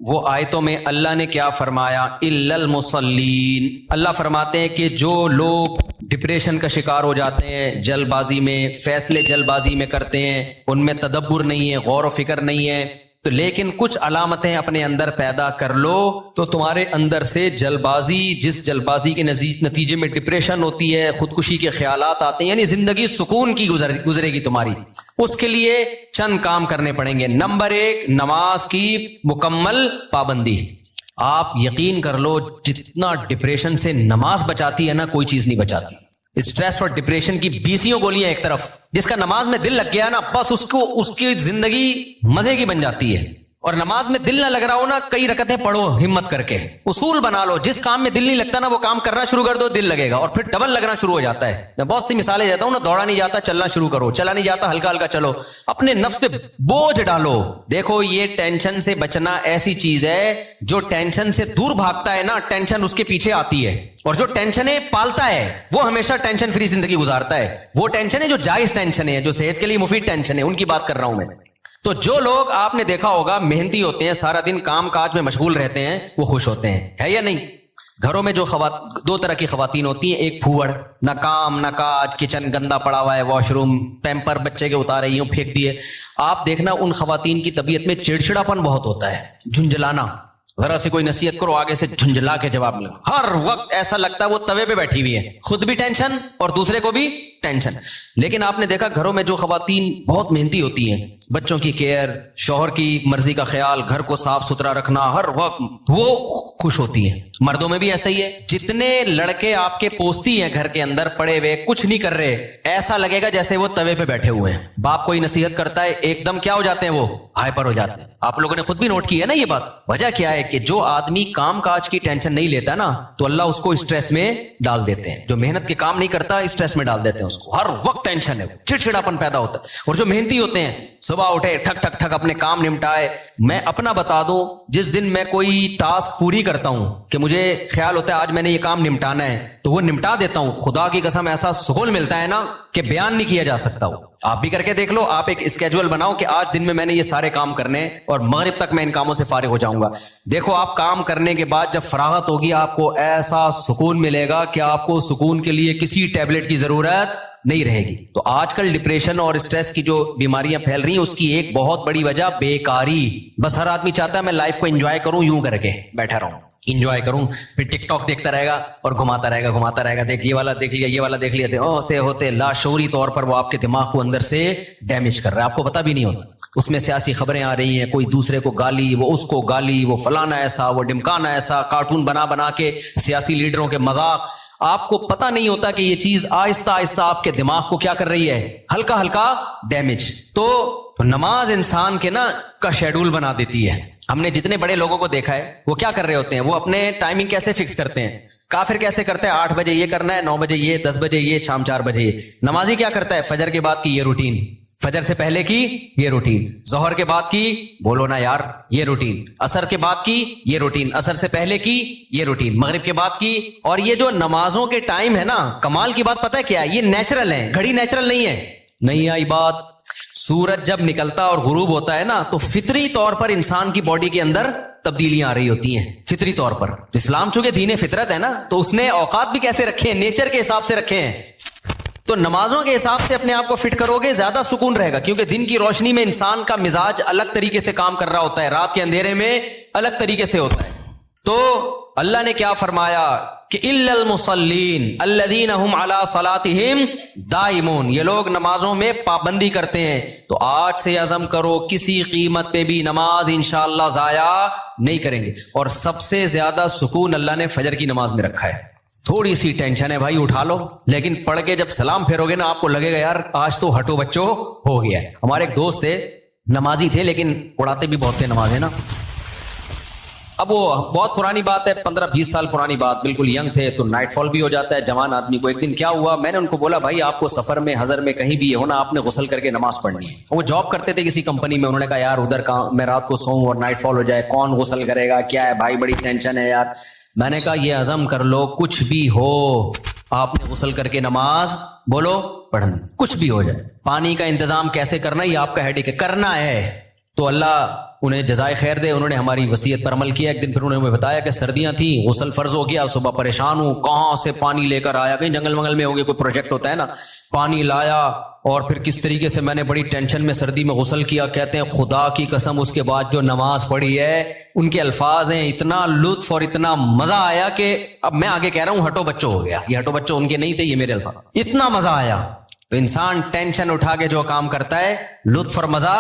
وہ آیتوں میں اللہ نے کیا فرمایا؟ الا المصلین، اللہ فرماتے ہیں کہ جو لوگ ڈپریشن کا شکار ہو جاتے ہیں، جلد بازی میں فیصلے جلد بازی میں کرتے ہیں، ان میں تدبر نہیں ہے، غور و فکر نہیں ہے، تو لیکن کچھ علامتیں اپنے اندر پیدا کر لو تو تمہارے اندر سے جلد بازی، جس جلد بازی کے نتیجے میں ڈپریشن ہوتی ہے، خودکشی کے خیالات آتے ہیں، یعنی زندگی سکون کی گزرے گی تمہاری، اس کے لیے چند کام کرنے پڑیں گے۔ نمبر 1، نماز کی مکمل پابندی۔ آپ یقین کر لو جتنا ڈپریشن سے نماز بچاتی ہے نا، کوئی چیز نہیں بچاتی۔ اسٹریس اور ڈپریشن کی 20 گولیاں ایک طرف، جس کا نماز میں دل لگ گیا نا، بس اس کی زندگی مزے کی بن جاتی ہے۔ اور نماز میں دل نہ لگ رہا ہو نا، کئی رکعتیں پڑھو ہمت کر کے، اصول بنا لو، جس کام میں دل نہیں لگتا نا وہ کام کرنا شروع کر دو، دل لگے گا، اور پھر ڈبل لگنا شروع ہو جاتا ہے۔ میں بہت سی مثالیں دیتا ہوں نا، دوڑا نہیں جاتا چلنا شروع کرو، چلا نہیں جاتا ہلکا ہلکا چلو، اپنے نفس پہ بوجھ ڈالو۔ دیکھو یہ ٹینشن سے بچنا ایسی چیز ہے، جو ٹینشن سے دور بھاگتا ہے نا، ٹینشن اس کے پیچھے آتی ہے، اور جو ٹینشنیں پالتا ہے وہ ہمیشہ ٹینشن فری زندگی گزارتا ہے۔ وہ ٹینشن ہے جو جائز ٹینشن ہے، جو صحت کے لیے مفید ٹینشن ہے، ان کی بات کر رہا ہوں میں۔ تو جو لوگ آپ نے دیکھا ہوگا محنتی ہوتے ہیں، سارا دن کام کاج میں مشغول رہتے ہیں، وہ خوش ہوتے ہیں، ہے یا نہیں؟ گھروں میں جو دو طرح کی خواتین ہوتی ہیں، ایک پھوڑ، نہ کام نہ کاج، کچن گندا پڑا ہوا ہے، واش روم، پیمپر بچے کے اتارے یوں پھینک دیے۔ آپ دیکھنا ان خواتین کی طبیعت میں چڑچڑاپن بہت ہوتا ہے، جھنجھلانا، ذرا سے کوئی نصیحت کرو آگے سے جھنجھلا کے جواب ملے، ہر وقت ایسا لگتا ہے وہ توے پہ بیٹھی ہوئی ہے، خود بھی ٹینشن اور دوسرے کو بھی ٹینشن۔ لیکن آپ نے دیکھا گھروں میں جو خواتین بہت محنتی ہوتی ہیں، بچوں کی کیئر، شوہر کی مرضی کا خیال، گھر کو صاف ستھرا رکھنا، ہر وقت وہ خوش ہوتی ہیں۔ مردوں میں بھی ایسا ہی ہے، جتنے لڑکے آپ کے پوستی ہیں گھر کے اندر پڑے ہوئے کچھ نہیں کر رہے، ایسا لگے گا جیسے وہ توے پہ بیٹھے ہوئے ہیں۔ باپ کوئی نصیحت کرتا ہے ایک دم کیا ہو جاتے ہیں، وہ ہائپر ہو جاتے ہیں۔ آپ لوگوں نے خود بھی نوٹ کی ہے نا یہ بات۔ وجہ کیا ہے کہ جو آدمی کام کاج کی ٹینشن نہیں لیتا نا، تو اللہ اس کو اسٹریس میں ڈال دیتے ہیں۔ جو محنت کے کام نہیں کرتا اسٹریس میں ڈال دیتے ہیں اس کو، ہر وقت ٹینشن ہے، چڑچڑاپن پیدا ہوتا ہے۔ اور جو محنتی ہوتے ہیں، صبح اٹھے ٹھک ٹھک ٹھک اپنے کام نمٹائے۔ میں اپنا بتا دوں، جس دن میں کوئی ٹاسک پوری کرتا ہوں کہ مجھے خیال ہوتا ہے آج میں نے یہ کام نمٹانا ہے، تو وہ نمٹا دیتا ہوں، خدا کی قسم ایسا سکون ملتا ہے نا کہ بیان نہیں کیا جا سکتا۔ وہ آپ بھی کر کے دیکھ لو، آپ ایک اسکیجول بناؤ کہ آج دن میں میں نے یہ سارے کام کرنے اور مغرب تک میں ان کاموں سے فارغ ہو جاؤں گا۔ دیکھو آپ کام کرنے کے بعد جب فراغت ہوگی، آپ کو ایسا سکون ملے گا کہ آپ کو سکون کے لیے کسی ٹیبلٹ کی ضرورت نہیں رہے گی۔ تو آج کل ڈپریشن اور اسٹریس کی جو بیماریاں پھیل رہی ہیں، اس کی ایک بہت بڑی وجہ بیکاری۔ بس ہر آدمی چاہتا ہے میں لائف کو انجوائے کروں، یوں کر کے بیٹھا رہوں، انجوائے کروں، پھر ٹک ٹاک دیکھتا رہے گا اور گھماتا رہے گا، دیکھ یہ والا دیکھ لیا، یہ والا دیکھ لیا، ہوتے ہوتے لاشعوری طور پر وہ آپ کے دماغ کو اندر سے ڈیمیج کر رہا ہے، آپ کو پتہ بھی نہیں ہوتا۔ اس میں سیاسی خبریں آ رہی ہیں، کوئی دوسرے کو گالی، وہ اس کو گالی، وہ فلانا ایسا، وہ ڈمکانا ایسا، کارٹون بنا کے سیاسی لیڈروں کے مذاق۔ آپ کو پتہ نہیں ہوتا کہ یہ چیز آہستہ آہستہ آپ کے دماغ کو کیا کر رہی ہے، ہلکا ہلکا ڈیمیج۔ تو نماز انسان کے نا کا شیڈول بنا دیتی ہے۔ ہم نے جتنے بڑے لوگوں کو دیکھا ہے، وہ کیا کر رہے ہوتے ہیں، وہ اپنے ٹائمنگ کیسے فکس کرتے ہیں۔ کافر کیسے کرتے ہیں، 8 بجے یہ کرنا ہے، 9 بجے یہ، 10 بجے یہ، شام 4 بجے یہ۔ نمازی کیا کرتا ہے، فجر کے بعد کی یہ روٹین، فجر سے پہلے کی یہ روٹین، ظہر کے بعد کی، بولو نا یار، یہ روٹین، عصر کے بعد کی یہ روٹین، عصر سے پہلے کی یہ روٹین، مغرب کے بعد کی۔ اور یہ جو نمازوں کے ٹائم ہے نا، کمال کی بات پتہ ہے کیا ہے، یہ نیچرل ہے، گھڑی نیچرل نہیں ہے۔ نہیں آئی بات، سورج جب نکلتا اور غروب ہوتا ہے نا، تو فطری طور پر انسان کی باڈی کے اندر تبدیلیاں آ رہی ہوتی ہیں، فطری طور پر۔ اسلام چونکہ دین فطرت ہے نا، تو اس نے اوقات بھی کیسے رکھے ہیں، نیچر کے حساب سے رکھے ہیں۔ تو نمازوں کے حساب سے اپنے آپ کو فٹ کرو گے، زیادہ سکون رہے گا، کیونکہ دن کی روشنی میں انسان کا مزاج الگ طریقے سے کام کر رہا ہوتا ہے، رات کے اندھیرے میں الگ طریقے سے ہوتا ہے۔ تو اللہ نے کیا فرمایا کہ الا المصلین الذین هم علی صلاتهم دائمون، یہ لوگ نمازوں میں پابندی کرتے ہیں۔ تو آج سے عزم کرو کسی قیمت پہ بھی نماز انشاءاللہ ضائع نہیں کریں گے۔ اور سب سے زیادہ سکون اللہ نے فجر کی نماز میں رکھا ہے۔ تھوڑی سی ٹینشن ہے بھائی، اٹھا لو، لیکن پڑھ کے جب سلام پھیرو گے نا، آپ کو لگے گا یار آج تو ہٹو بچوں ہو گیا ہے۔ ہمارے ایک دوست تھے، نمازی تھے لیکن اڑاتے بھی بہت تھے نماز، ہے نا۔ اب وہ بہت پرانی بات ہے، 15-20 سال پرانی بات، بالکل ینگ تھے، تو نائٹ فال بھی ہو جاتا ہے جوان آدمی کو۔ ایک دن کیا ہوا، میں نے ان کو بولا بھائی آپ کو سفر میں، حضر میں، کہیں بھی ہونا، آپ نے غسل کر کے نماز پڑھنی ہے۔ وہ جاب کرتے تھے کسی کمپنی میں، انہوں نے کہا یار ادھر کہاں میں رات کو سوؤں اور نائٹ فال ہو جائے، کون غسل کرے گا، کیا ہے بھائی، بڑی ٹینشن ہے یار۔ میں نے کہا یہ عزم کر لو، کچھ بھی ہو آپ نے غسل کر کے نماز بولو پڑھنا، کچھ بھی ہو جائے۔ پانی کا انتظام کیسے کرنا یہ آپ کا ہیڈک ہے، کرنا ہے۔ تو اللہ انہیں جزائے خیر دے, انہوں نے ہماری وصیت پر عمل کیا. ایک دن پھر انہوں نے ہمیں بتایا کہ سردیاں تھیں, غسل فرض ہو گیا, صبح پریشان ہوں, کہاں سے پانی لے کر آیا, کہیں جنگل منگل میں ہو گیا, کوئی پروجیکٹ ہوتا ہے نا, پانی لایا اور پھر کس طریقے سے میں نے بڑی ٹینشن میں سردی میں غسل کیا. کہتے ہیں خدا کی قسم اس کے بعد جو نماز پڑھی ہے, ان کے الفاظ ہیں, اتنا لطف اور اتنا مزہ آیا کہ اب میں آگے کہہ رہا ہوں ہٹو بچوں ہو گیا. یہ ہٹو بچوں ان کے نہیں تھے, یہ میرے الفاظ. اتنا مزہ آیا. تو انسان ٹینشن اٹھا کے جو کام کرتا ہے, لطف اور مزہ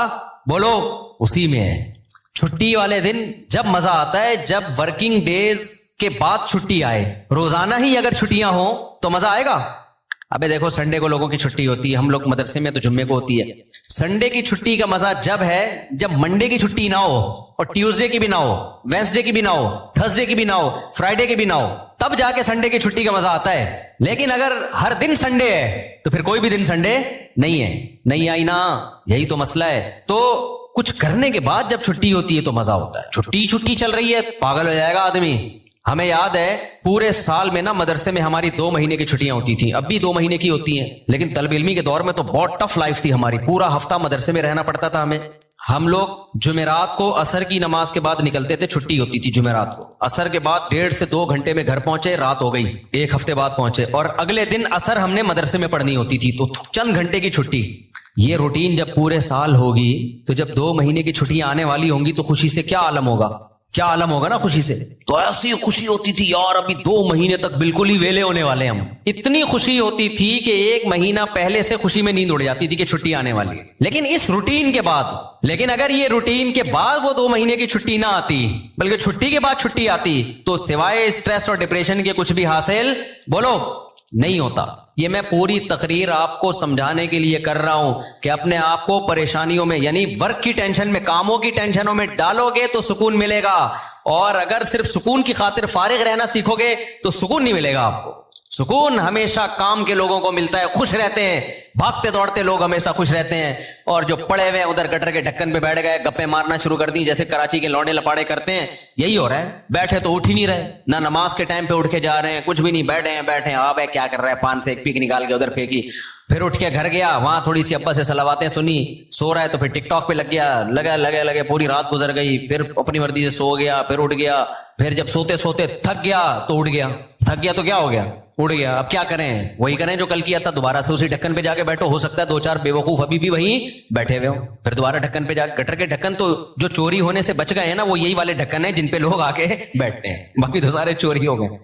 بولو اسی میں ہے. چھٹی والے دن جب مزہ آتا ہے جب ورکنگ ڈیز کے بعد چھٹی آئے. روزانہ ہی اگر چھٹیاں ہوں تو مزہ آئے گا. ابے دیکھو سنڈے کو لوگوں کی چھٹی ہوتی ہے, ہم لوگ مدرسے میں تو جمعے کو ہوتی ہے. سنڈے کی چھٹی کا مزہ جب ہے جب منڈے کی چھٹی نہ ہو, اور ٹیوزڈے کی بھی نہ ہو, وینسڈے کی بھی نہ ہو, تھرسڈے کی بھی نہ ہو, فرائیڈے کی بھی نہ ہو, تب جا کے سنڈے کی چھٹی کا مزہ آتا ہے. لیکن اگر ہر دن سنڈے ہے تو پھر کوئی بھی دن سنڈے نہیں ہے. نہیں آئی نا, یہی تو مسئلہ ہے. تو کچھ کرنے کے بعد جب چھٹی ہوتی ہے تو مزہ ہوتا ہے. چھٹی چل رہی ہے, پاگل ہو جائے گا آدمی. ہمیں یاد ہے پورے سال میں نا مدرسے میں ہماری 2 مہینے کی چھٹیاں ہوتی تھیں, اب بھی 2 مہینے کی ہوتی ہیں, لیکن طالب علمی کے دور میں تو بہت ٹف لائف تھی ہماری. پورا ہفتہ مدرسے میں رہنا پڑتا تھا ہمیں. ہم لوگ جمعرات کو عصر کی نماز کے بعد نکلتے تھے, چھٹی ہوتی تھی جمعرات کو. عصر کے بعد 1.5 سے 2 گھنٹے میں گھر پہنچے, رات ہو گئی, 1 ہفتے بعد پہنچے, اور اگلے دن عصر ہم نے مدرسے میں پڑھنی ہوتی تھی, تو چند گھنٹے کی چھٹی. یہ روٹین جب پورے سال ہوگی تو جب 2 مہینے کی چھٹیاں آنے والی ہوں گی تو خوشی سے کیا عالم ہوگا, کیا عالم ہوگا نا خوشی سے. تو ایسی خوشی ہوتی تھی یار, ابھی 2 مہینے تک بالکل ہی ویلے ہونے والے ہم. اتنی خوشی ہوتی تھی کہ 1 مہینہ پہلے سے خوشی میں نیند اڑ جاتی تھی کہ چھٹی آنے والی ہے. لیکن اس روٹین کے بعد, لیکن اگر یہ روٹین کے بعد وہ 2 مہینے کی چھٹی نہ آتی بلکہ چھٹی کے بعد چھٹی آتی تو سوائے اسٹریس اور ڈپریشن کے کچھ بھی حاصل بولو نہیں ہوتا. یہ میں پوری تقریر آپ کو سمجھانے کے لیے کر رہا ہوں کہ اپنے آپ کو پریشانیوں میں, یعنی ورک کی ٹینشن میں, کاموں کی ٹینشنوں میں ڈالو گے تو سکون ملے گا, اور اگر صرف سکون کی خاطر فارغ رہنا سیکھو گے تو سکون نہیں ملے گا آپ کو. سکون ہمیشہ کام کے لوگوں کو ملتا ہے, خوش رہتے ہیں, بھاگتے دوڑتے لوگ ہمیشہ خوش رہتے ہیں. اور جو پڑے ہوئے ادھر گٹر کے ڈھکن پہ بیٹھ گئے, گپے مارنا شروع کر دی جیسے کراچی کے لوڑے لپاڑے کرتے ہیں, یہی ہو رہا ہے. بیٹھے تو اٹھ ہی نہیں رہے, نہ نماز کے ٹائم پہ اٹھ کے جا رہے ہیں, کچھ بھی نہیں, بیٹھے ہیں. آپ کیا کر رہے ہیں, پان سے ایک پیک نکال کے ادھر پھینکی, پھر اٹھ کے گھر گیا, وہاں تھوڑی سی ابا سے صلواتیں سنی, سو رہا ہے تو پھر ٹک ٹاک پہ لگ گیا, لگے پوری رات گزر گئی, پھر اپنی مرضی سے سو گیا, پھر اٹھ گیا, پھر جب سوتے تھک گیا تو اٹھ گیا, تھک گیا تو کیا ہو گیا, اڑ گیا. اب کیا کریں, وہی کریں جو کل کیا تھا, دوبارہ سے اسی ڈھکن پہ جا کے بیٹھو. ہو سکتا ہے 2-4 بے وقوف ابھی بھی وہیں بیٹھے ہوئے ہو, پھر دوبارہ ڈھکن پہ جا کے, گٹر کے ڈھکن تو جو چوری ہونے سے بچ گئے ہیں نا, وہ یہی والے ڈھکن ہیں جن پہ لوگ آ کے بیٹھتے ہیں, باقی تو سارے چوری ہو گئے.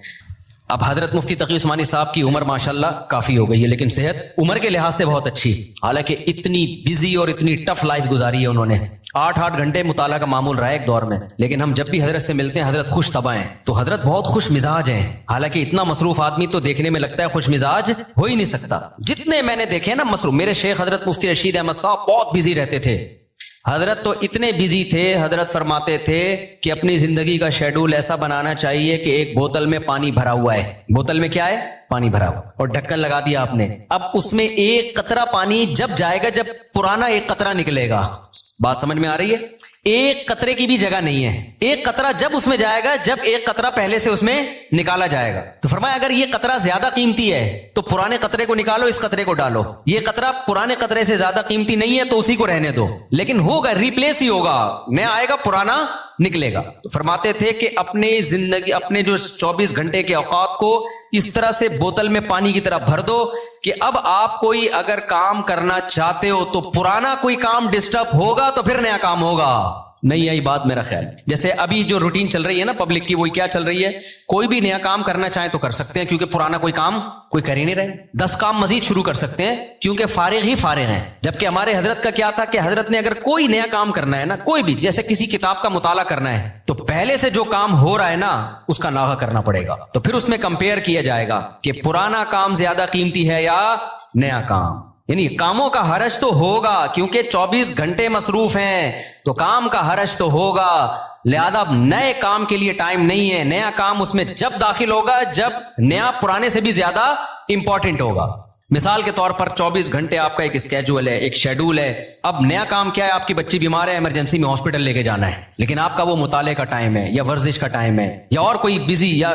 اب حضرت مفتی تقی عثمانی صاحب کی عمر ماشاءاللہ کافی ہو گئی ہے, لیکن صحت عمر کے لحاظ سے بہت اچھی, حالانکہ اتنی بزی اور اتنی ٹف لائف گزاری ہے انہوں نے. 8 گھنٹے مطالعہ کا معمول رہا ہے ایک دور میں, لیکن ہم جب بھی حضرت سے ملتے ہیں حضرت خوش طبع ہیں. تو حضرت بہت خوش مزاج ہیں, حالانکہ اتنا مصروف آدمی تو دیکھنے میں لگتا ہے خوش مزاج ہو ہی نہیں سکتا. جتنے میں نے دیکھے نا مصروف, میرے شیخ حضرت مفتی رشید احمد صاحب بہت بزی رہتے تھے. حضرت تو اتنے بزی تھے, حضرت فرماتے تھے کہ اپنی زندگی کا شیڈول ایسا بنانا چاہیے کہ ایک بوتل میں پانی بھرا ہوا ہے, بوتل میں کیا ہے, پانی بھرا ہوا, اور ڈھکن لگا دیا آپ نے. اب اس میں ایک قطرہ پانی جب جائے گا جب پرانا ایک قطرہ نکلے گا. بات سمجھ میں آ رہی ہے؟ ایک قطرے کی بھی جگہ نہیں ہے, ایک قطرہ جب اس میں جائے گا جب ایک قطرہ پہلے سے اس میں نکالا جائے گا. تو فرمایا اگر یہ قطرہ زیادہ قیمتی ہے تو پرانے قطرے کو نکالو, اس قطرے کو ڈالو. یہ قطرہ پرانے قطرے سے زیادہ قیمتی نہیں ہے تو اسی کو رہنے دو, لیکن ہوگا ریپلیس ہی ہوگا, نیا آئے گا پرانا نکلے گا. تو فرماتے تھے کہ اپنی زندگی, اپنے جو 24 گھنٹے کے اوقات کو اس طرح سے بوتل میں پانی کی طرح بھر دو کہ اب آپ کوئی اگر کام کرنا چاہتے ہو تو پرانا کوئی کام ڈسٹرب ہوگا تو پھر نیا کام ہوگا. نہیں آئی بات میرا خیال. جیسے ابھی جو روٹین چل رہی ہے نا پبلک کی, وہی کیا چل رہی ہے, کوئی بھی نیا کام کرنا چاہے تو کر سکتے ہیں کیونکہ پرانا کوئی کام کوئی کر ہی نہیں رہے. 10 کام مزید شروع کر سکتے ہیں کیونکہ فارغ ہی فارغ ہیں. جبکہ ہمارے حضرت کا کیا تھا کہ حضرت نے اگر کوئی نیا کام کرنا ہے نا, کوئی بھی, جیسے کسی کتاب کا مطالعہ کرنا ہے تو پہلے سے جو کام ہو رہا ہے نا اس کا ناغہ کرنا پڑے گا. تو پھر اس میں کمپیئر کیا جائے گا کہ پرانا کام زیادہ قیمتی ہے یا نیا کام. یعنی کاموں کا حرج تو ہوگا کیونکہ 24 گھنٹے مصروف ہیں تو کام کا حرج تو ہوگا, لہذا نئے کام کے لیے ٹائم نہیں ہے. نیا کام اس میں جب داخل ہوگا جب نیا پرانے سے بھی زیادہ امپورٹنٹ ہوگا. مثال کے طور پر 24 گھنٹے آپ کا ایک اسکیجول ہے, ایک شیڈول ہے. اب نیا کام کیا ہے, آپ کی بچی بیمار ہے, ایمرجنسی میں ہاسپٹل لے کے جانا ہے, لیکن آپ کا وہ مطالعے کا ٹائم ہے یا ورزش کا ٹائم ہے یا اور کوئی بزی یا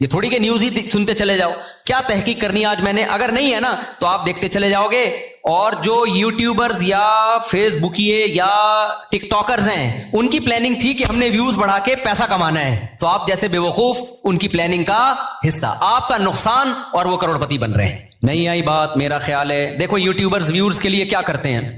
یہ تھوڑی کہ نیوز ہی سنتے چلے جاؤ, کیا تحقیق کرنی ہے آج میں نے, اگر نہیں ہے نا تو آپ دیکھتے چلے جاؤ گے. اور جو یوٹیوبرز یا فیس بکیے یا ٹک ٹاکرز ہیں, ان کی پلاننگ تھی کہ ہم نے ویوز بڑھا کے پیسہ کمانا ہے, تو آپ جیسے بے وقوف ان کی پلاننگ کا حصہ, آپ کا نقصان, اور وہ کروڑ پتی بن رہے ہیں. نہیں آئی بات, میرا خیال ہے دیکھو یوٹیوبرز ویورز کے لیے کیا کرتے ہیں,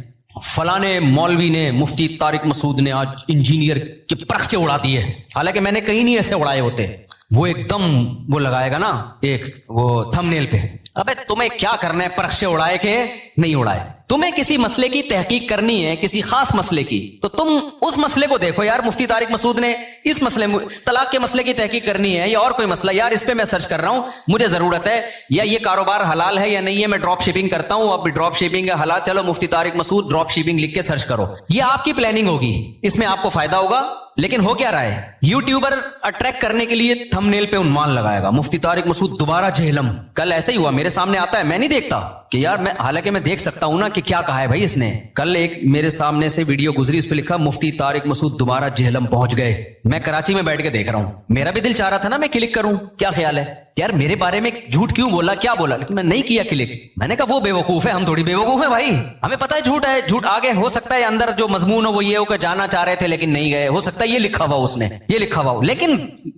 فلانے مولوی نے, مفتی طارق مسعود نے آج انجینئر کے پرخچے اڑا دیے, حالانکہ میں نے کہیں نہیں ایسے اڑائے ہوتے. وہ ایک دم وہ لگائے گا نا ایک وہ تھمبنیل پہ, ابے تمہیں کیا کرنا ہے پرخچے اڑائے کہ نہیں اڑائے, تمہیں کسی مسئلے کی تحقیق کرنی ہے, کسی خاص مسئلے کی, تو تم اس مسئلے کو دیکھو. یار مفتی طارق مسعود نے اس مسئلے طلاق کے مسئلے کی تحقیق کرنی ہے, یا اور کوئی مسئلہ, یار اس پہ میں سرچ کر رہا ہوں, مجھے ضرورت ہے, یا یہ کاروبار حلال ہے یا نہیں ہے, میں ڈراپ شپنگ کرتا ہوں, اب ڈراپ شپنگ ہے حلال, چلو مفتی طارق مسعود ڈراپ شپنگ لکھ کے سرچ کرو. یہ آپ کی پلاننگ ہوگی, اس میں آپ کو فائدہ ہوگا. لیکن ہو کیا رہا ہے, یوٹیوبر اٹریکٹ کرنے کے لیے تھمبنیل پہ عنوان لگائے گا مفتی طارق مسعود دوبارہ جہلم. کل ایسا ہی ہوا, میرے سامنے آتا ہے, میں نہیں دیکھتا کہ یار میں, حالانکہ میں دیکھ سکتا ہوں نا کہ کیا کہا ہے بھائی اس نے. کل ایک میرے سامنے سے ویڈیو گزری, اس پہ لکھا مفتی طارق مسعود دوبارہ جہلم پہنچ گئے. میں کراچی میں بیٹھ کے دیکھ رہا ہوں, میرا بھی دل چاہ رہا تھا نا میں کلک کروں, کیا خیال ہے یار میرے بارے میں جھوٹ کیوں بولا, کیا بولا, لیکن میں نہیں کیا کلک. میں نے کہا وہ بے وقوف ہے, ہم تھوڑی بے وقوف ہیں بھائی, ہمیں پتا ہے جھوٹ ہے, جھوٹ آگے ہو سکتا ہے اندر جو مضمون ہو وہ یہ ہو کہ جانا چاہ رہے تھے لیکن نہیں گئے, ہو سکتا ہے یہ لکھا ہوا اس نے, یہ لکھا ہوا, لیکن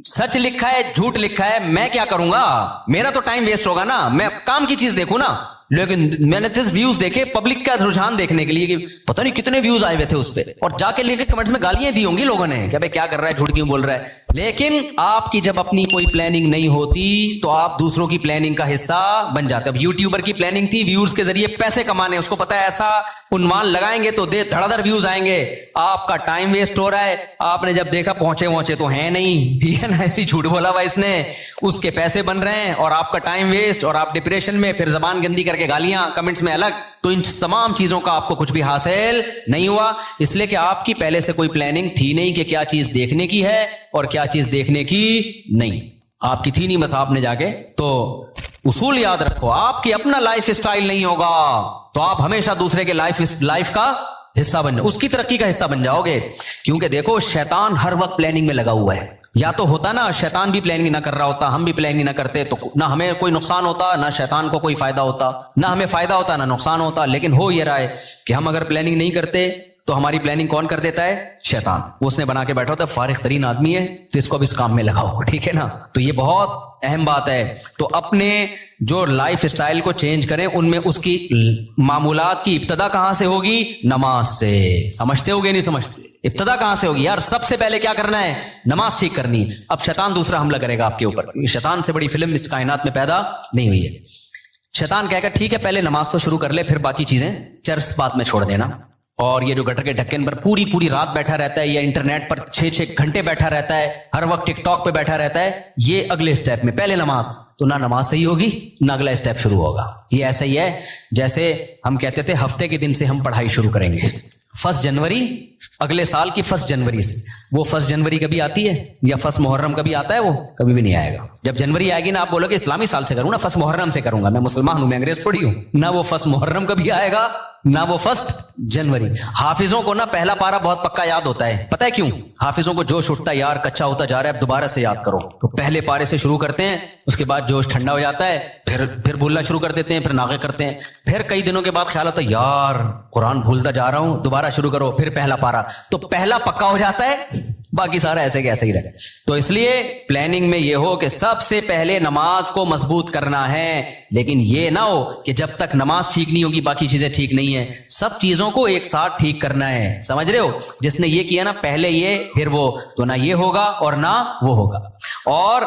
سچ لکھا ہے جھوٹ لکھا ہے, میں کیا کروں گا, میرا تو ٹائم ویسٹ ہوگا نا, میں کام کی چیز دیکھوں نا. لیکن میں نے جس ویوز دیکھے پبلک کا رجحان دیکھنے کے لیے کہ پتہ نہیں کتنے ویوز آئے ہوئے تھے اس پہ, اور جا کے لے کے کمنٹس میں گالیاں دی ہوں گی لوگوں نے کہ بھائی کیا کر رہا ہے, جھوٹ کیوں بول رہا ہے. لیکن آپ کی جب اپنی کوئی پلاننگ نہیں ہوتی تو آپ دوسروں کی پلاننگ کا حصہ بن جاتے. اب یوٹیوبر کی پلاننگ تھی ویوز کے ذریعے پیسے کمانے, اس کو پتا ہے ایسا عنوان لگائیں گے تو دھڑ دھڑ ویوز آئیں گے, آپ کا ٹائم ویسٹ ہو رہا ہے. آپ نے جب دیکھا پہنچے تو ہیں نہیں, ٹھیک ہے نا, ایسی جھوٹ بولا ہوا اس نے, اس کے پیسے بن رہے ہیں اور آپ کا ٹائم ویسٹ, اور آپ ڈپریشن میں, پھر زبان گندی کر کے گالیاں کمنٹس میں الگ. تو ان تمام چیزوں کا آپ کو کچھ بھی حاصل نہیں ہوا, اس لیے کہ آپ کی پہلے سے کوئی پلاننگ تھی نہیں کہ کیا چیز دیکھنے کی ہے اور کیا چیز دیکھنے کی نہیں. آپ کی تھی نہیں, بس آپ نے جا کے, تو اصول یاد رکھو, آپ کی اپنا لائف اسٹائل نہیں ہوگا تو آپ ہمیشہ دوسرے کے لائف کا حصہ بن جاؤ, اس کی ترقی کا حصہ بن جاؤ گے. کیونکہ دیکھو شیطان ہر وقت پلاننگ میں لگا ہوا ہے. یا تو ہوتا نا شیطان بھی پلاننگ نہ کر رہا ہوتا, ہم بھی پلاننگ نہ کرتے, تو نہ ہمیں کوئی نقصان ہوتا, نہ شیطان کو کوئی فائدہ ہوتا, نہ ہمیں فائدہ ہوتا نہ نقصان ہوتا. لیکن ہو یہ رہا ہے کہ ہم اگر پلاننگ نہیں کرتے تو ہماری پلاننگ کون کر دیتا ہے, شیطان. وہ اس نے بنا کے بیٹھا ہوتا ہے, فارغ ترین آدمی ہے تو اس کو اب اس کام میں لگاؤ, ٹھیک ہے نا. تو یہ بہت اہم بات ہے. تو اپنے جو لائف اسٹائل کو چینج کریں, ان میں اس کی معمولات کی ابتدا کہاں سے ہوگی, نماز سے. سمجھتے ہوگے نہیں سمجھتے, ابتدا کہاں سے ہوگی یار, سب سے پہلے کیا کرنا ہے, نماز ٹھیک کرنی ہے. اب شیطان دوسرا حملہ کرے گا آپ کے اوپر, شیطان سے بڑی فلم اس کائنات میں پیدا نہیں ہوئی ہے. شیطان کہے گا ٹھیک ہے پہلے نماز تو شروع کر لے, پھر باقی چیزیں چرس بات میں چھوڑ دینا. اور یہ جو گٹر کے ڈھکن پر پوری رات بیٹھا رہتا ہے, یا انٹرنیٹ پر 6 گھنٹے بیٹھا رہتا ہے, ہر وقت ٹک ٹاک پہ بیٹھا رہتا ہے, یہ اگلے اسٹیپ میں, پہلے نماز, تو نہ نماز صحیح ہوگی نہ اگلا اسٹیپ شروع ہوگا. یہ ایسا ہی ہے جیسے ہم کہتے تھے ہفتے کے دن سے ہم پڑھائی شروع کریں گے, 1 جنوری, اگلے سال کی 1 جنوری سے. وہ 1 جنوری کبھی آتی ہے, یا 1 محرم کبھی آتا ہے, وہ کبھی بھی نہیں آئے گا. جب جنوری آئے گی نا, آپ بولو کہ اسلامی سال سے کروں نا, 1 محرم سے کروں گا, میں مسلمان ہوں, میں انگریز تھوڑی ہوں. نہ وہ 1 محرم کبھی آئے گا نہ وہ 1 جنوری. حافظوں کو نا پہلا پارا بہت پکا یاد ہوتا ہے, پتہ ہے کیوں, حافظوں کو جوش اٹھتا ہے یار کچا ہوتا جا رہا ہے, اب دوبارہ سے یاد کرو, تو پہلے پارے سے شروع کرتے ہیں, اس کے بعد جوش ٹھنڈا ہو جاتا ہے, پھر بھولنا شروع کر دیتے ہیں, پھر ناغے کرتے ہیں, پھر کئی دنوں کے بعد خیال ہوتا ہے یار قرآن بھولتا جا رہا ہوں, دوبارہ شروع کرو, پھر پہلا پارا, تو پہلا پکا ہو جاتا ہے, باقی سارا ایسے کہ ایسے ہی رہے. تو اس لیے پلاننگ میں یہ ہو کہ سب سے پہلے نماز کو مضبوط کرنا ہے, لیکن یہ نہ ہو کہ جب تک نماز ٹھیک نہیں ہوگی باقی چیزیں ٹھیک نہیں ہیں. سب چیزوں کو ایک ساتھ ٹھیک کرنا ہے, سمجھ رہے ہو. جس نے یہ کیا نا پہلے یہ پھر وہ, تو نہ یہ ہوگا اور نہ وہ ہوگا. اور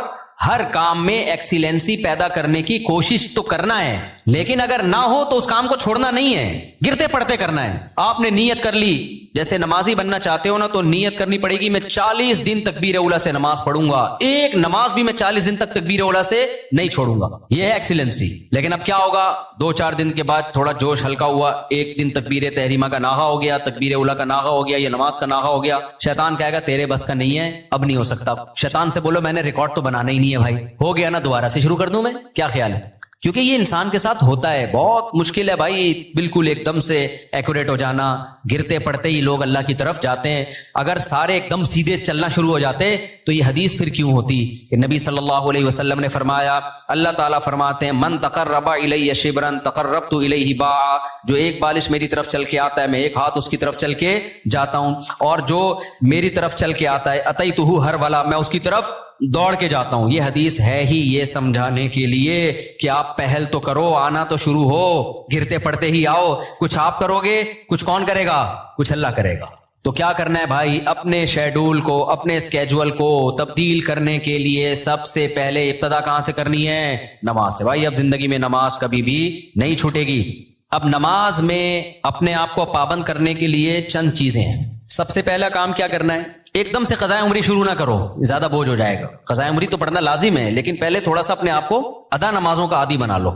ہر کام میں ایکسیلنسی پیدا کرنے کی کوشش تو کرنا ہے, لیکن اگر نہ ہو تو اس کام کو چھوڑنا نہیں ہے, گرتے پڑتے کرنا ہے. آپ نے نیت کر لی, جیسے نمازی بننا چاہتے ہو نا, تو نیت کرنی پڑے گی میں 40 دن تکبیر اولیٰ سے نماز پڑھوں گا, ایک نماز بھی میں 40 دن تک تکبیر اولیٰ سے نہیں چھوڑوں گا. یہ ہے ایکسیلنسی. لیکن اب کیا ہوگا, 2-4 دن کے بعد تھوڑا جوش ہلکا ہوا, ایک دن تکبیر تحریمہ کا ناغہ ہو گیا, تکبیر اولیٰ کا ناغہ ہو گیا, یہ نماز کا ناغہ ہو گیا, شیطان کہے گا تیرے بس کا نہیں ہے, اب نہیں ہو سکتا. شیطان سے بولو میں نے ریکارڈ تو بنانا ہی نہیں ہے بھائی, ہو گیا نا دوبارہ سے شروع کر دوں میں, کیا خیال ہے. کیونکہ یہ انسان کے ساتھ ہوتا ہے، بہت مشکل ہے بھائی بالکل ایک دم سے ایکوریٹ ہو جانا. گرتے پڑتے ہی لوگ اللہ کی طرف جاتے ہیں. اگر سارے ایک دم سیدھے چلنا شروع ہو جاتے تو یہ حدیث پھر کیوں ہوتی کہ نبی صلی اللہ علیہ وسلم نے فرمایا، اللہ تعالیٰ فرماتے ہیں من تقرب الی شبرا تقربت الیہ باعا، جو ایک بالش میری طرف چل کے آتا ہے میں ایک ہاتھ اس کی طرف چل کے جاتا ہوں، اور جو میری طرف چل کے آتا ہے اتیتہ ہرولا، میں اس کی طرف دوڑ کے جاتا ہوں. یہ حدیث ہے ہی یہ سمجھانے کے لیے کہ آپ پہل تو کرو، آنا تو شروع ہو، گرتے پڑتے ہی آؤ. کچھ آپ کرو گے، کچھ کون کرے گا؟ کچھ اللہ کرے گا. تو کیا کرنا ہے بھائی؟ اپنے شیڈول کو، اپنے اسکیجول کو تبدیل کرنے کے لیے سب سے پہلے ابتدا کہاں سے کرنی ہے؟ نماز سے. بھائی اب زندگی میں نماز کبھی بھی نہیں چھوٹے گی. اب نماز میں اپنے آپ کو پابند کرنے کے لیے چند چیزیں ہیں. سب سے پہلا کام کیا کرنا ہے؟ ایک دم سے قضاء عمری شروع نہ کرو، زیادہ بوجھ ہو جائے گا. قضاء عمری تو پڑھنا لازم ہے، لیکن پہلے تھوڑا سا اپنے آپ کو ادا نمازوں کا عادی بنا لو.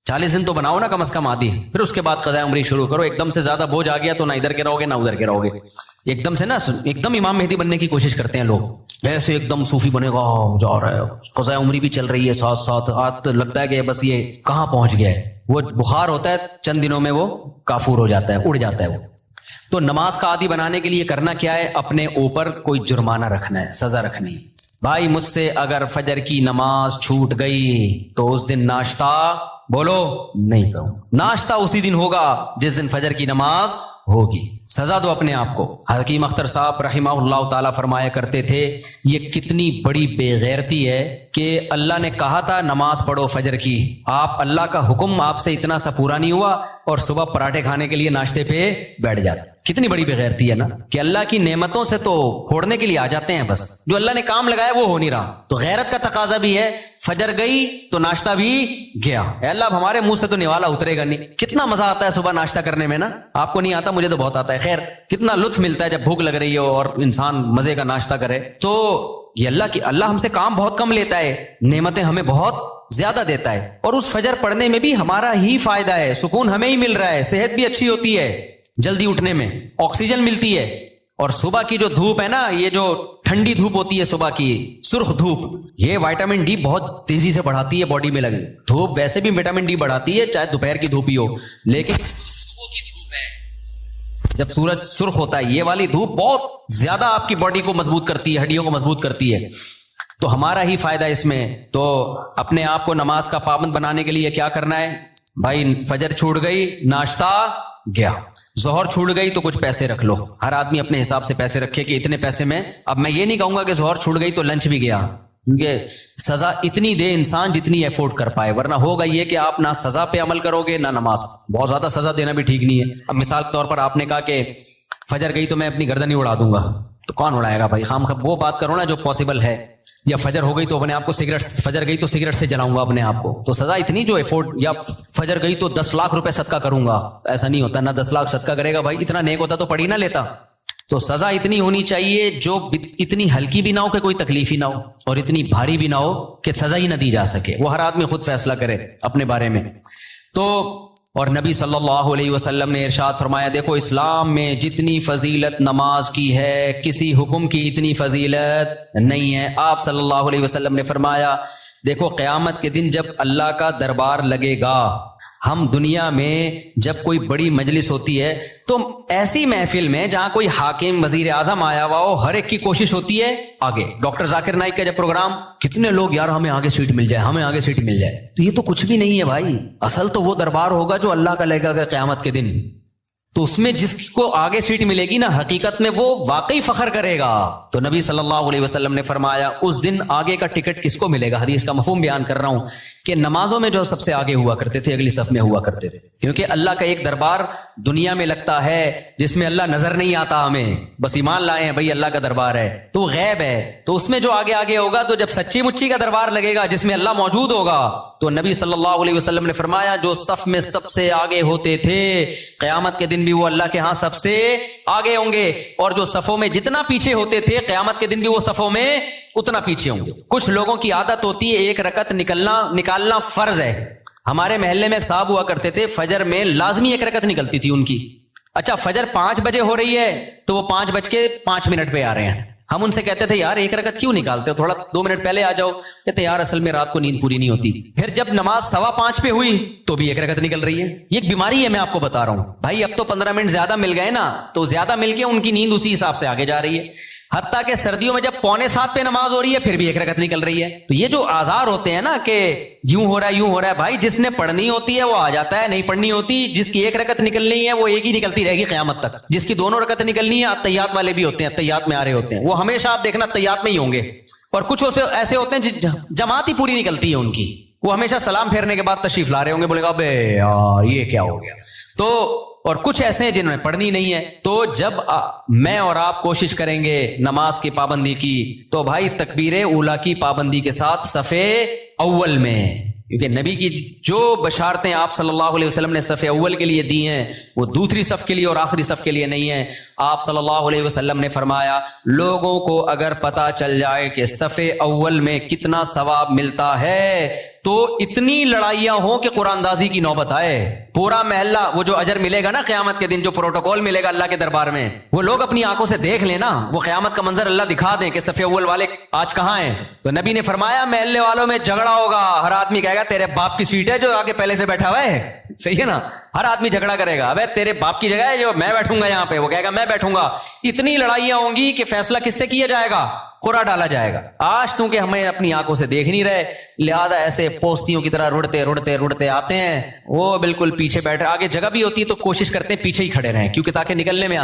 40 دن تو بناؤ نا کم از کم عادی، پھر اس کے بعد قضاء عمری شروع کرو. ایک دم سے زیادہ بوجھ آ گیا تو نہ ادھر کے رہو گے نہ ادھر کے رہو گے. ایک دم سے نا ایک دم امام مہدی بننے کی کوشش کرتے ہیں لوگ، ایسے ایک دم صوفی بنے گا، جا رہا ہے قضاء عمری بھی چل رہی ہے ساتھ ساتھ، آج لگتا ہے کہ بس یہ کہاں پہنچ گیا ہے. وہ بخار ہوتا ہے چند دنوں میں وہ کافور ہو جاتا ہے، اڑ جاتا ہے وہ. تو نماز کا عادی بنانے کے لیے کرنا کیا ہے؟ اپنے اوپر کوئی جرمانہ رکھنا ہے، سزا رکھنی ہے. بھائی مجھ سے اگر فجر کی نماز چھوٹ گئی تو اس دن ناشتہ بولو نہیں کروں. ناشتہ اسی دن ہوگا جس دن فجر کی نماز ہوگی. سزا دو اپنے آپ کو. حکیم اختر صاحب رحمہ اللہ تعالیٰ فرمایا کرتے تھے یہ کتنی بڑی بے غیرتی ہے کہ اللہ نے کہا تھا نماز پڑھو فجر کی، آپ اللہ کا حکم آپ سے اتنا سا پورا نہیں ہوا اور صبح پراٹھے کھانے کے لیے ناشتے پہ بیٹھ جاتے. کتنی بڑی بے غیرتی ہے نا کہ اللہ کی نعمتوں سے تو پھوڑنے کے لیے آ جاتے ہیں، بس جو اللہ نے کام لگایا وہ ہو نہیں رہا. تو غیرت کا تقاضا بھی ہے، فجر گئی تو ناشتہ بھی گیا. اے اللہ اب ہمارے منہ سے تو نوالا اترے گا نہیں. کتنا مزہ آتا ہے صبح ناشتہ کرنے میں نا، آپ کو نہیں آتا، مجھے تو بہت آتا ہے. خیر کتنا لطف ملتا ہے جب بھوک لگ رہی ہو اور انسان مزے کا ناشتہ کرے. تو یہ اللہ ہم سے کام بہت کم لیتا ہے، نعمتیں ہمیں بہت زیادہ دیتا ہے. اور اس فجر پڑھنے میں بھی ہمارا ہی فائدہ ہے، سکون ہمیں ہی مل رہا ہے، صحت بھی اچھی ہوتی ہے، جلدی اٹھنے میں آکسیجن ملتی ہے. اور صبح کی جو دھوپ ہے نا، یہ جو ٹھنڈی دھوپ ہوتی ہے صبح کی سرخ دھوپ، یہ وائٹامن ڈی بہت تیزی سے بڑھاتی ہے باڈی میں. لگے دھوپ ویسے بھی وٹامن ڈی بڑھاتی ہے چاہے دوپہر کی دھوپ ہی ہو، لیکن صبح کی دھوپ ہے جب سورج سرخ ہوتا ہے یہ والی دھوپ بہت زیادہ آپ کی باڈی کو مضبوط کرتی ہے، ہڈیوں کو مضبوط کرتی ہے. تو ہمارا ہی فائدہ اس میں. تو اپنے آپ کو نماز کا پابند بنانے کے لیے کیا کرنا ہے بھائی؟ فجر چھوٹ گئی ناشتہ گیا، ظہر چھوٹ گئی تو کچھ پیسے رکھ لو. ہر آدمی اپنے حساب سے پیسے رکھے کہ اتنے پیسے میں. اب میں یہ نہیں کہوں گا کہ ظہر چھوٹ گئی تو لنچ بھی گیا، کیونکہ سزا اتنی دے انسان جتنی افورڈ کر پائے، ورنہ ہوگا یہ کہ آپ نہ سزا پہ عمل کرو گے نہ نماز. بہت زیادہ سزا دینا بھی ٹھیک نہیں ہے. اب مثال کے طور پر آپ نے کہا کہ فجر گئی تو میں اپنی گردن ہی اڑا دوں گا، تو کون اڑائے گا بھائی؟ خام وہ بات کرو نا جو پاسبل ہے. یا فجر ہو گئی تو اپنے آپ کو سگریٹ، فجر گئی تو سگریٹ سے جلاؤں گا اپنے آپ کو، تو سزا اتنی جو افورڈ. یا فجر گئی تو 10 لاکھ روپے صدقہ کروں گا، ایسا نہیں ہوتا. نہ 10 لاکھ صدقہ کرے گا بھائی، اتنا نیک ہوتا تو پڑھ ہی نہ لیتا. تو سزا اتنی ہونی چاہیے جو اتنی ہلکی بھی نہ ہو کہ کوئی تکلیف ہی نہ ہو، اور اتنی بھاری بھی نہ ہو کہ سزا ہی نہ دی جا سکے. وہ ہر آدمی خود فیصلہ کرے اپنے بارے میں. تو اور نبی صلی اللہ علیہ وسلم نے ارشاد فرمایا، دیکھو اسلام میں جتنی فضیلت نماز کی ہے کسی حکم کی اتنی فضیلت نہیں ہے. آپ صلی اللہ علیہ وسلم نے فرمایا دیکھو قیامت کے دن جب اللہ کا دربار لگے گا، ہم دنیا میں جب کوئی بڑی مجلس ہوتی ہے تو ایسی محفل میں جہاں کوئی حاکم وزیر اعظم آیا ہوا ہو، ہر ایک کی کوشش ہوتی ہے آگے. ڈاکٹر ذاکر نائک کا جب پروگرام، کتنے لوگ یار ہمیں آگے سیٹ مل جائے، ہمیں آگے سیٹ مل جائے. تو یہ تو کچھ بھی نہیں ہے بھائی. اصل تو وہ دربار ہوگا جو اللہ کا لگے گا قیامت کے دن. تو اس میں جس کو آگے سیٹ ملے گی نا، حقیقت میں وہ واقعی فخر کرے گا. تو نبی صلی اللہ علیہ وسلم نے فرمایا اس دن آگے کا ٹکٹ کس کو ملے گا؟ حدیث کا مفہوم بیان کر رہا ہوں کہ نمازوں میں جو سب سے آگے ہوا کرتے تھے، اگلی صف میں ہوا کرتے تھے. کیونکہ اللہ کا ایک دربار دنیا میں لگتا ہے جس میں اللہ نظر نہیں آتا، ہمیں بس ایمان لائے ہیں بھائی اللہ کا دربار ہے، تو غیب ہے. تو اس میں جو آگے آگے ہوگا، تو جب سچی مچی کا دربار لگے گا جس میں اللہ موجود ہوگا، تو نبی صلی اللہ علیہ وسلم نے فرمایا جو صف میں سب سے آگے ہوتے تھے قیامت کے دن بھی وہ اللہ کے ہاں سب سے آگے ہوں گے. اور جو صفوں میں جتنا پیچھے ہوتے تھے قیامت کے دن بھی وہ صفوں میں اتنا پیچھے ہوں گے. کچھ لوگوں کی عادت ہوتی ہے ایک رکعت نکالنا فرض ہے. ہمارے محلے میں ایک صاحب ہوا کرتے تھے، فجر میں لازمی ایک رکعت نکلتی تھی ان کی. اچھا فجر 5 بجے ہو رہی ہے تو وہ 5:05 پہ آ رہے ہیں. ہم ان سے کہتے تھے یار ایک رکعت کیوں نکالتے ہو, تھوڑا 2 منٹ پہلے آ جاؤ. کہتے یار اصل میں رات کو نیند پوری نہیں ہوتی. پھر جب نماز 5:15 پہ ہوئی تو بھی 1 رکعت نکل رہی ہے. یہ ایک بیماری ہے, میں آپ کو بتا رہا ہوں بھائی. اب تو 15 منٹ زیادہ مل گئے نا, تو زیادہ مل کے ان کی نیند اسی حساب سے آگے جا رہی ہے. حتیٰ کہ سردیوں میں جب 6:45 پہ نماز ہو رہی ہے پھر بھی 1 رکعت نکل رہی ہے. تو یہ جو آزار ہوتے ہیں نا کہ یوں ہو رہا ہے بھائی, جس نے پڑھنی ہوتی ہے وہ آ جاتا ہے, نہیں پڑھنی ہوتی جس کی 1 رکعت نکلنی ہے وہ ایک ہی نکلتی رہے گی قیامت تک. جس کی 2 رکعت نکلنی ہے, اتحیات والے بھی ہوتے ہیں, اتحیات میں آ رہے ہوتے ہیں, وہ ہمیشہ آپ دیکھنا اتحیات میں ہی ہوں گے. اور کچھ ایسے ہوتے ہیں جماعت ہی پوری نکلتی ہے ان کی, وہ ہمیشہ سلام پھیرنے کے بعد تشریف لا رہے ہوں گے, بولے گا بے یار یہ کیا ہو گیا. تو اور کچھ ایسے ہیں جنہوں نے پڑھنی نہیں ہے. تو جب میں اور آپ کوشش کریں گے نماز کی پابندی کی, تو بھائی تکبیر اولیٰ کی پابندی کے ساتھ صف اول میں, کیونکہ نبی کی جو بشارتیں آپ صلی اللہ علیہ وسلم نے صف اول کے لیے دی ہیں وہ دوسری صف کے لیے اور آخری صف کے لیے نہیں ہیں. آپ صلی اللہ علیہ وسلم نے فرمایا لوگوں کو اگر پتا چل جائے کہ صف اول میں کتنا ثواب ملتا ہے تو اتنی لڑائیاں ہوں کہ قرآن اندازی کی نوبت آئے. پورا محلہ, وہ جو اجر ملے گا نا قیامت کے دن, جو پروٹوکول ملے گا اللہ کے دربار میں, وہ لوگ اپنی آنکھوں سے دیکھ لینا, وہ قیامت کا منظر اللہ دکھا دیں کہ صف اول والے آج کہاں ہیں. تو نبی نے فرمایا محلے والوں میں جھگڑا ہوگا, ہر آدمی کہے گا تیرے باپ کی سیٹ ہے جو آگے پہلے سے بیٹھا ہوا ہے. صحیح ہے نا, ہر آدمی جھگڑا کرے گا, ابے تیرے باپ کی جگہ ہے جو میں بیٹھوں گا یہاں پہ, وہ کہے گا میں بیٹھوں گا. اتنی لڑائیاں ہوں گی کہ فیصلہ کس سے کیا جائے گا, قرعہ ڈالا جائے گا. آج تو کہ ہمیں اپنی آنکھوں سے دیکھ نہیں رہے, لہذا ایسے پوستیوں کی طرح رڑتے آتے ہیں, وہ بالکل پیچھے بیٹھے, آگے جگہ بھی ہوتی ہے تو کوشش کرتے ہیں پیچھے ہی کھڑے رہیں, کیونکہ تاکہ نکلنے میں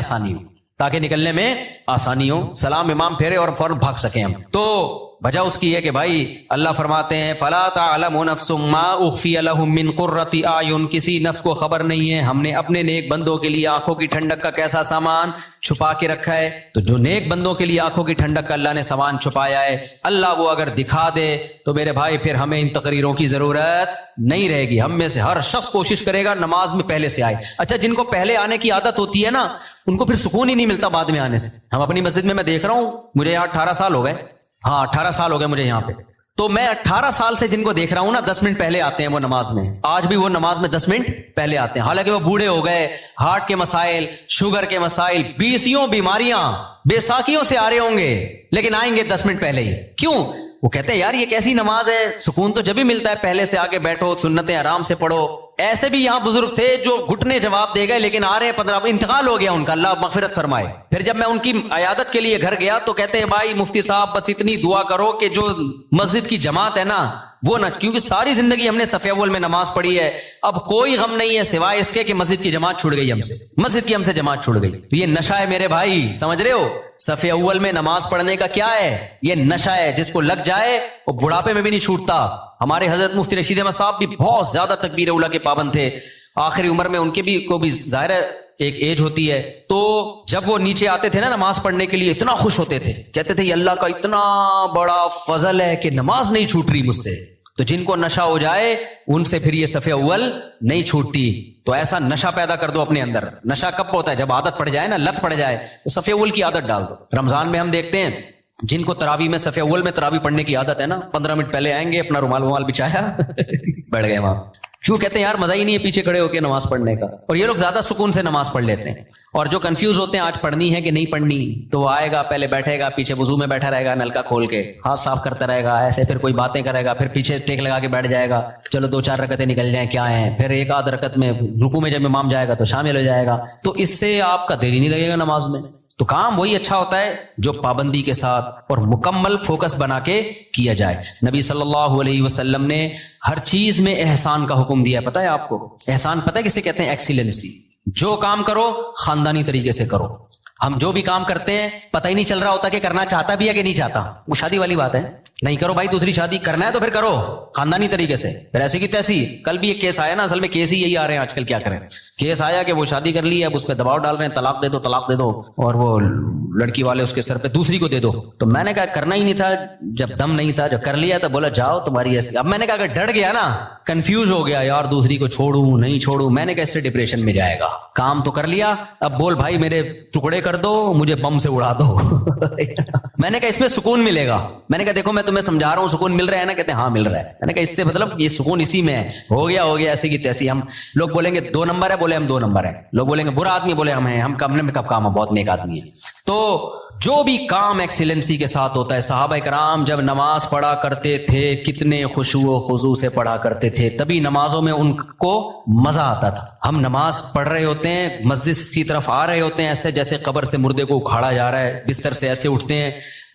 آسانی ہو, سلام امام پھیرے اور فوراً بھاگ سکیں ہم. تو وجہ اس کی ہے کہ بھائی اللہ فرماتے ہیں فلا تعلم نفس ما اخفی لهم من قرۃ اعین, کسی نفس کو خبر نہیں ہے ہم نے اپنے نیک بندوں کے لیے آنکھوں کی ٹھنڈک کا کیسا سامان چھپا کے رکھا ہے. تو جو نیک بندوں کے لیے آنکھوں کی ٹھنڈک کا اللہ نے سامان چھپایا ہے, اللہ وہ اگر دکھا دے تو میرے بھائی پھر ہمیں ان تقریروں کی ضرورت نہیں رہے گی. ہم میں سے ہر شخص کوشش کرے گا نماز میں پہلے سے آئے. اچھا جن کو پہلے آنے کی عادت ہوتی ہے نا, ان کو پھر سکون ہی نہیں ملتا بعد میں آنے سے. ہم اپنی مسجد میں دیکھ رہا ہوں, مجھے یہاں 18 سال ہو گئے, 18 سال ہو گئے مجھے یہاں پہ. تو میں 18 سال سے جن کو دیکھ رہا ہوں نا 10 منٹ پہلے آتے ہیں وہ نماز میں, آج بھی وہ نماز میں 10 منٹ پہلے آتے ہیں. حالانکہ وہ بوڑھے ہو گئے, ہارٹ کے مسائل, شوگر کے مسائل, 20 بیماریاں, بے ساکیوں سے آ رہے ہوں گے, لیکن آئیں گے 10 منٹ پہلے ہی. کیوں؟ وہ کہتے ہیں یار یہ کیسی نماز ہے, سکون تو جب ہی ملتا ہے پہلے سے آگے بیٹھو, سنتیں آرام سے پڑھو. ایسے بھی یہاں بزرگ تھے جو گھٹنے جواب دے گئے, لیکن آ رہے ہیں 15, انتقال ہو گیا ان کا, اللہ مغفرت فرمائے. پھر جب میں ان کی عیادت کے لیے گھر گیا تو کہتے ہیں بھائی مفتی صاحب بس اتنی دعا کرو کہ جو مسجد کی جماعت ہے نا وہ نہ, کیونکہ ساری زندگی ہم نے صف اول میں نماز پڑھی ہے, اب کوئی غم نہیں ہے سوائے اس کے کہ مسجد کی جماعت چھوٹ گئی ہم سے, مسجد کی ہم سے جماعت چھوٹ گئی. یہ نشہ ہے میرے بھائی, سمجھ رہے ہو؟ صف اول میں نماز پڑھنے کا کیا ہے, یہ نشہ ہے, جس کو لگ جائے وہ بڑھاپے میں بھی نہیں چھوٹتا. ہمارے حضرت مفتی رشید احمد صاحب بھی بہت زیادہ تکبیر اولیٰ کے پابند تھے, آخری عمر میں ان کے بھی کو بھی ظاہر ہے ایک ایج ہوتی ہے. تو جب وہ نیچے آتے تھے نا نماز پڑھنے کے لیے اتنا خوش ہوتے تھے, کہتے تھے یہ اللہ کا اتنا بڑا فضل ہے کہ نماز نہیں چھوٹ رہی مجھ سے. تو جن کو نشہ ہو جائے ان سے پھر یہ صف اول نہیں چھوٹتی. تو ایسا نشہ پیدا کر دو اپنے اندر. نشہ کب ہوتا ہے؟ جب عادت پڑ جائے نا, لت پڑ جائے, تو صف اول کی عادت ڈال دو. رمضان میں ہم دیکھتے ہیں جن کو تراویح میں صف اول میں تراویح پڑھنے کی عادت ہے نا, 15 منٹ پہلے آئیں گے, اپنا رومال بچھایا بیٹھ گئے وہاں. کیوں؟ کہتے ہیں یار مزہ ہی نہیں ہے پیچھے کھڑے ہو کے نماز پڑھنے کا. اور یہ لوگ زیادہ سکون سے نماز پڑھ لیتے ہیں. اور جو کنفیوز ہوتے ہیں آج پڑھنی ہے کہ نہیں پڑھنی, تو وہ آئے گا پہلے بیٹھے گا, پیچھے وضو میں بیٹھا رہے گا, نلکا کھول کے ہاتھ صاف کرتا رہے گا ایسے, پھر کوئی باتیں کرے گا, پھر پیچھے ٹیک لگا کے بیٹھ جائے گا, چلو 2-4 رکعتیں نکل جائیں کیا ہیں, پھر 1-8 رکعت میں رکوع میں جب امام جائے گا تو شامل ہو جائے گا. تو اس سے آپ کا دل ہی نہیں لگے گا نماز میں. تو کام وہی اچھا ہوتا ہے جو پابندی کے ساتھ اور مکمل فوکس بنا کے کیا جائے. نبی صلی اللہ علیہ وسلم نے ہر چیز میں احسان کا حکم دیا ہے. پتہ ہے آپ کو احسان پتہ ہے کسے کہتے ہیں؟ ایکسیلنسی. جو کام کرو خاندانی طریقے سے کرو. ہم جو بھی کام کرتے ہیں پتہ ہی نہیں چل رہا ہوتا کہ کرنا چاہتا بھی ہے کہ نہیں چاہتا. وہ شادی والی بات ہے, نہیں کرو بھائی دوسری شادی, کرنا ہے تو پھر کرو خاندانی طریقے سے, پھر ایسی کی تیسی. کل بھی ایک کیس آیا نا, اصل میں کیس ہی یہی آ رہے ہیں آج کل, کیا کریں. کیس آیا کہ وہ شادی کر لی, اب اس پہ دباؤ ڈال رہے ہیں طلاق دے دو طلاق دے دو, اور وہ لڑکی والے اس کے سر پہ دوسری کو دے دو. تو میں نے کہا کرنا ہی نہیں تھا جب دم نہیں تھا, جب کر لیا تو بولا جاؤ تمہاری ایسی. اب میں نے کہا اگر ڈر گیا نا, کنفیوز ہو گیا یار دوسری کو چھوڑوں نہیں چھوڑوں, میں نے کہا اس سے ڈپریشن میں جائے گا. کام تو کر لیا, اب بول بھائی میرے ٹکڑے کر دو, مجھے بم سے اڑا دو. میں نے کہا اس میں سکون ملے گا. میں نے کہا دیکھو میں تمہیں سمجھا رہا ہوں سکون مل رہا ہے نا, کہتے ہیں ہاں مل رہا ہے. میں نے کہا اس سے مطلب یہ سکون اسی میں ہے, ہو گیا ایسی کی تیسی. ہم لوگ بولیں گے 2 نمبر ہے, بولے ہم 2 نمبر ہیں. لوگ بولیں گے برا آدمی, بولے ہم ہیں, ہم کم میں کب کام ہے, بہت نیک آدمی ہے. تو جو بھی کام ایکسیلنسی کے ساتھ ہوتا ہے. صحابہ کرام جب نماز پڑھا کرتے تھے کتنے خشوع و خضوع سے پڑھا کرتے تھے, تبھی نمازوں میں ان کو مزہ آتا تھا. ہم نماز پڑھ رہے ہوتے ہیں, مسجد کی طرف آ رہے ہوتے ہیں ایسے جیسے قبر سے مردے کو اکھاڑا جا رہا ہے, بستر سے ایسے اٹھتے ہیں,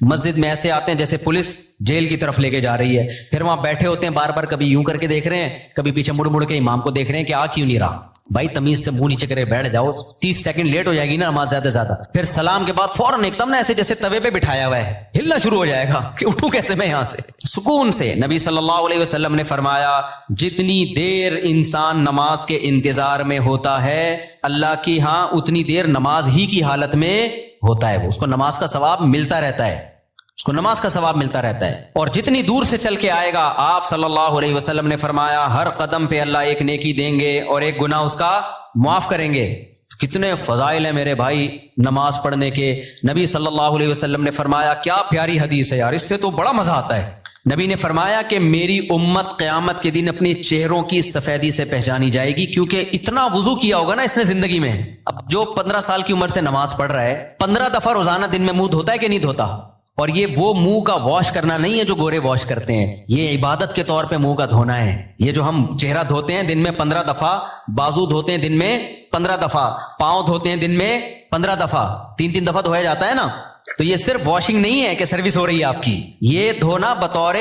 مسجد میں ایسے آتے ہیں جیسے پولیس جیل کی طرف لے کے جا رہی ہے. پھر وہاں بیٹھے ہوتے ہیں, بار بار کبھی یوں کر کے دیکھ رہے ہیں, کبھی پیچھے مڑ مڑ کے امام کو دیکھ رہے ہیں کہ آ کیوں نہیں رہا. بھائی تمیز سے منہ نیچے کرے بیٹھ جاؤ, 30 سیکنڈ لیٹ ہو جائے گی نا نماز زیادہ سے زیادہ. پھر سلام کے بعد فوراً ایک دم نا ایسے جیسے توے پہ بٹھایا ہوا ہے, ہلنا شروع ہو جائے گا کہ اٹھوں کیسے میں یہاں سے, سکون سے. نبی صلی اللہ علیہ وسلم نے فرمایا جتنی دیر انسان نماز کے انتظار میں ہوتا ہے اللہ کی ہاں اتنی دیر نماز ہی کی حالت میں ہوتا ہے, وہ اس کو نماز کا ثواب ملتا رہتا ہے, اس کو نماز کا ثواب ملتا رہتا ہے. اور جتنی دور سے چل کے آئے گا, آپ صلی اللہ علیہ وسلم نے فرمایا ہر قدم پہ اللہ ایک نیکی دیں گے اور ایک گناہ اس کا معاف کریں گے. کتنے فضائل ہیں میرے بھائی نماز پڑھنے کے. نبی صلی اللہ علیہ وسلم نے فرمایا, کیا پیاری حدیث ہے یار, اس سے تو بڑا مزہ آتا ہے. نبی نے فرمایا کہ میری امت قیامت کے دن اپنے چہروں کی سفیدی سے پہچانی جائے گی, کیونکہ اتنا وضو کیا ہوگا نا اس نے زندگی میں. اب جو 15 سال کی عمر سے نماز پڑھ رہا ہے, 15 دفعہ روزانہ دن میں منہ دھوتا ہے کہ نہیں دھوتا؟ اور یہ وہ منہ کا واش کرنا نہیں ہے جو گورے واش کرتے ہیں, یہ عبادت کے طور پہ منہ کا دھونا ہے. یہ جو ہم چہرہ دھوتے ہیں دن میں 15 دفعہ, بازو دھوتے ہیں دن میں 15 دفعہ, پاؤں دھوتے ہیں دن میں 15 دفعہ, 3 دفعہ دھویا جاتا ہے نا. تو یہ صرف واشنگ نہیں ہے کہ سروس ہو رہی ہے آپ کی, یہ دھونا بطور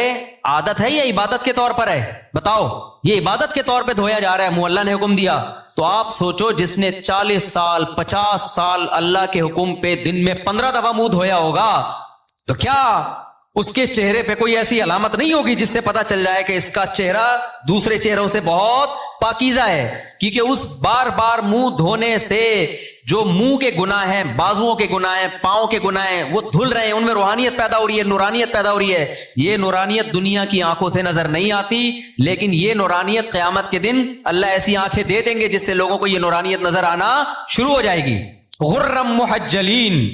عادت ہے یا عبادت کے طور پر ہے؟ بتاؤ, یہ عبادت کے طور پہ دھویا جا رہا ہے, منہ اللہ نے حکم دیا. تو آپ سوچو جس نے 40 سال 50 سال اللہ کے حکم پہ دن میں 15 دفعہ منہ دھویا ہوگا, تو کیا اس کے چہرے پہ کوئی ایسی علامت نہیں ہوگی جس سے پتا چل جائے کہ اس کا چہرہ دوسرے چہروں سے بہت پاکیزہ ہے؟ کیونکہ اس بار بار منہ دھونے سے جو منہ کے گناہ ہیں, بازوؤں کے گناہ ہیں, پاؤں کے گناہ ہیں, وہ دھل رہے ہیں, ان میں روحانیت پیدا ہو رہی ہے, نورانیت پیدا ہو رہی ہے. یہ نورانیت دنیا کی آنکھوں سے نظر نہیں آتی, لیکن یہ نورانیت قیامت کے دن اللہ ایسی آنکھیں دے دیں گے جس سے لوگوں کو یہ نورانیت نظر آنا شروع ہو جائے گی. غرم محجلین,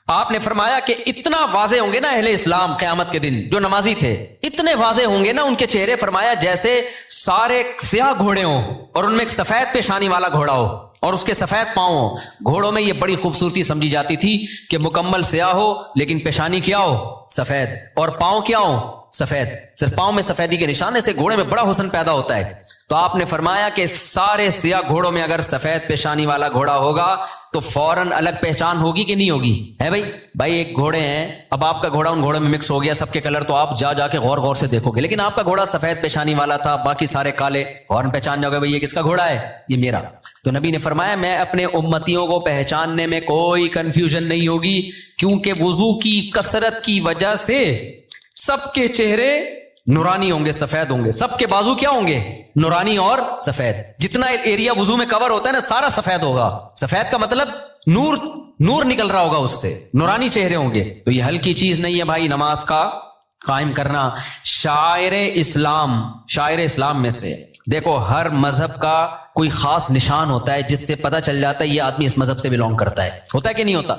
آپ نے فرمایا کہ اتنا واضح ہوں گے نا اہل اسلام قیامت کے دن, جو نمازی تھے اتنے واضح ہوں گے نا ان کے چہرے, فرمایا جیسے سارے سیاہ گھوڑے ہوں اور ان میں ایک سفید پیشانی والا گھوڑا ہو اور اس کے سفید پاؤں ہو. گھوڑوں میں یہ بڑی خوبصورتی سمجھی جاتی تھی کہ مکمل سیاہ ہو لیکن پیشانی کیا ہو, سفید, اور پاؤں کیا ہو, سفید. صرف پاؤں میں سفیدی کے نشانے سے گھوڑے میں بڑا حسن پیدا ہوتا ہے. تو آپ نے فرمایا کہ سارے سیاہ گھوڑوں میں اگر سفید پیشانی والا گھوڑا ہوگا تو فوراً الگ پہچان ہوگی کہ نہیں ہوگی؟ ہے بھائی ایک گھوڑے ہیں, اب آپ کا گھوڑا ان گھوڑوں میں مکس ہو گیا, سب کے کلر تو آپ جا کے غور غور سے دیکھو گے, لیکن آپ کا گھوڑا سفید پیشانی والا تھا, باقی سارے کالے, فوراً پہچان جاؤ گے بھائی یہ کس کا گھوڑا ہے, یہ میرا. تو نبی نے فرمایا میں اپنے امتیوں کو پہچاننے میں کوئی کنفیوژن نہیں ہوگی, کیونکہ وضو کی کثرت کی وجہ سے سب کے چہرے نورانی ہوں گے, سفید ہوں گے, سب کے بازو کیا ہوں گے, نورانی اور سفید. جتنا ایریا وضو میں کور ہوتا ہے نا سارا سفید ہوگا. سفید کا مطلب نور نکل رہا ہوگا اس سے, نورانی چہرے ہوں گے. تو یہ ہلکی چیز نہیں ہے بھائی نماز کا قائم کرنا. شاعر اسلام میں سے دیکھو, ہر مذہب کا کوئی خاص نشان ہوتا ہے جس سے پتا چل جاتا ہے یہ آدمی اس مذہب سے بلونگ کرتا ہے. ہوتا ہے کہ نہیں ہوتا؟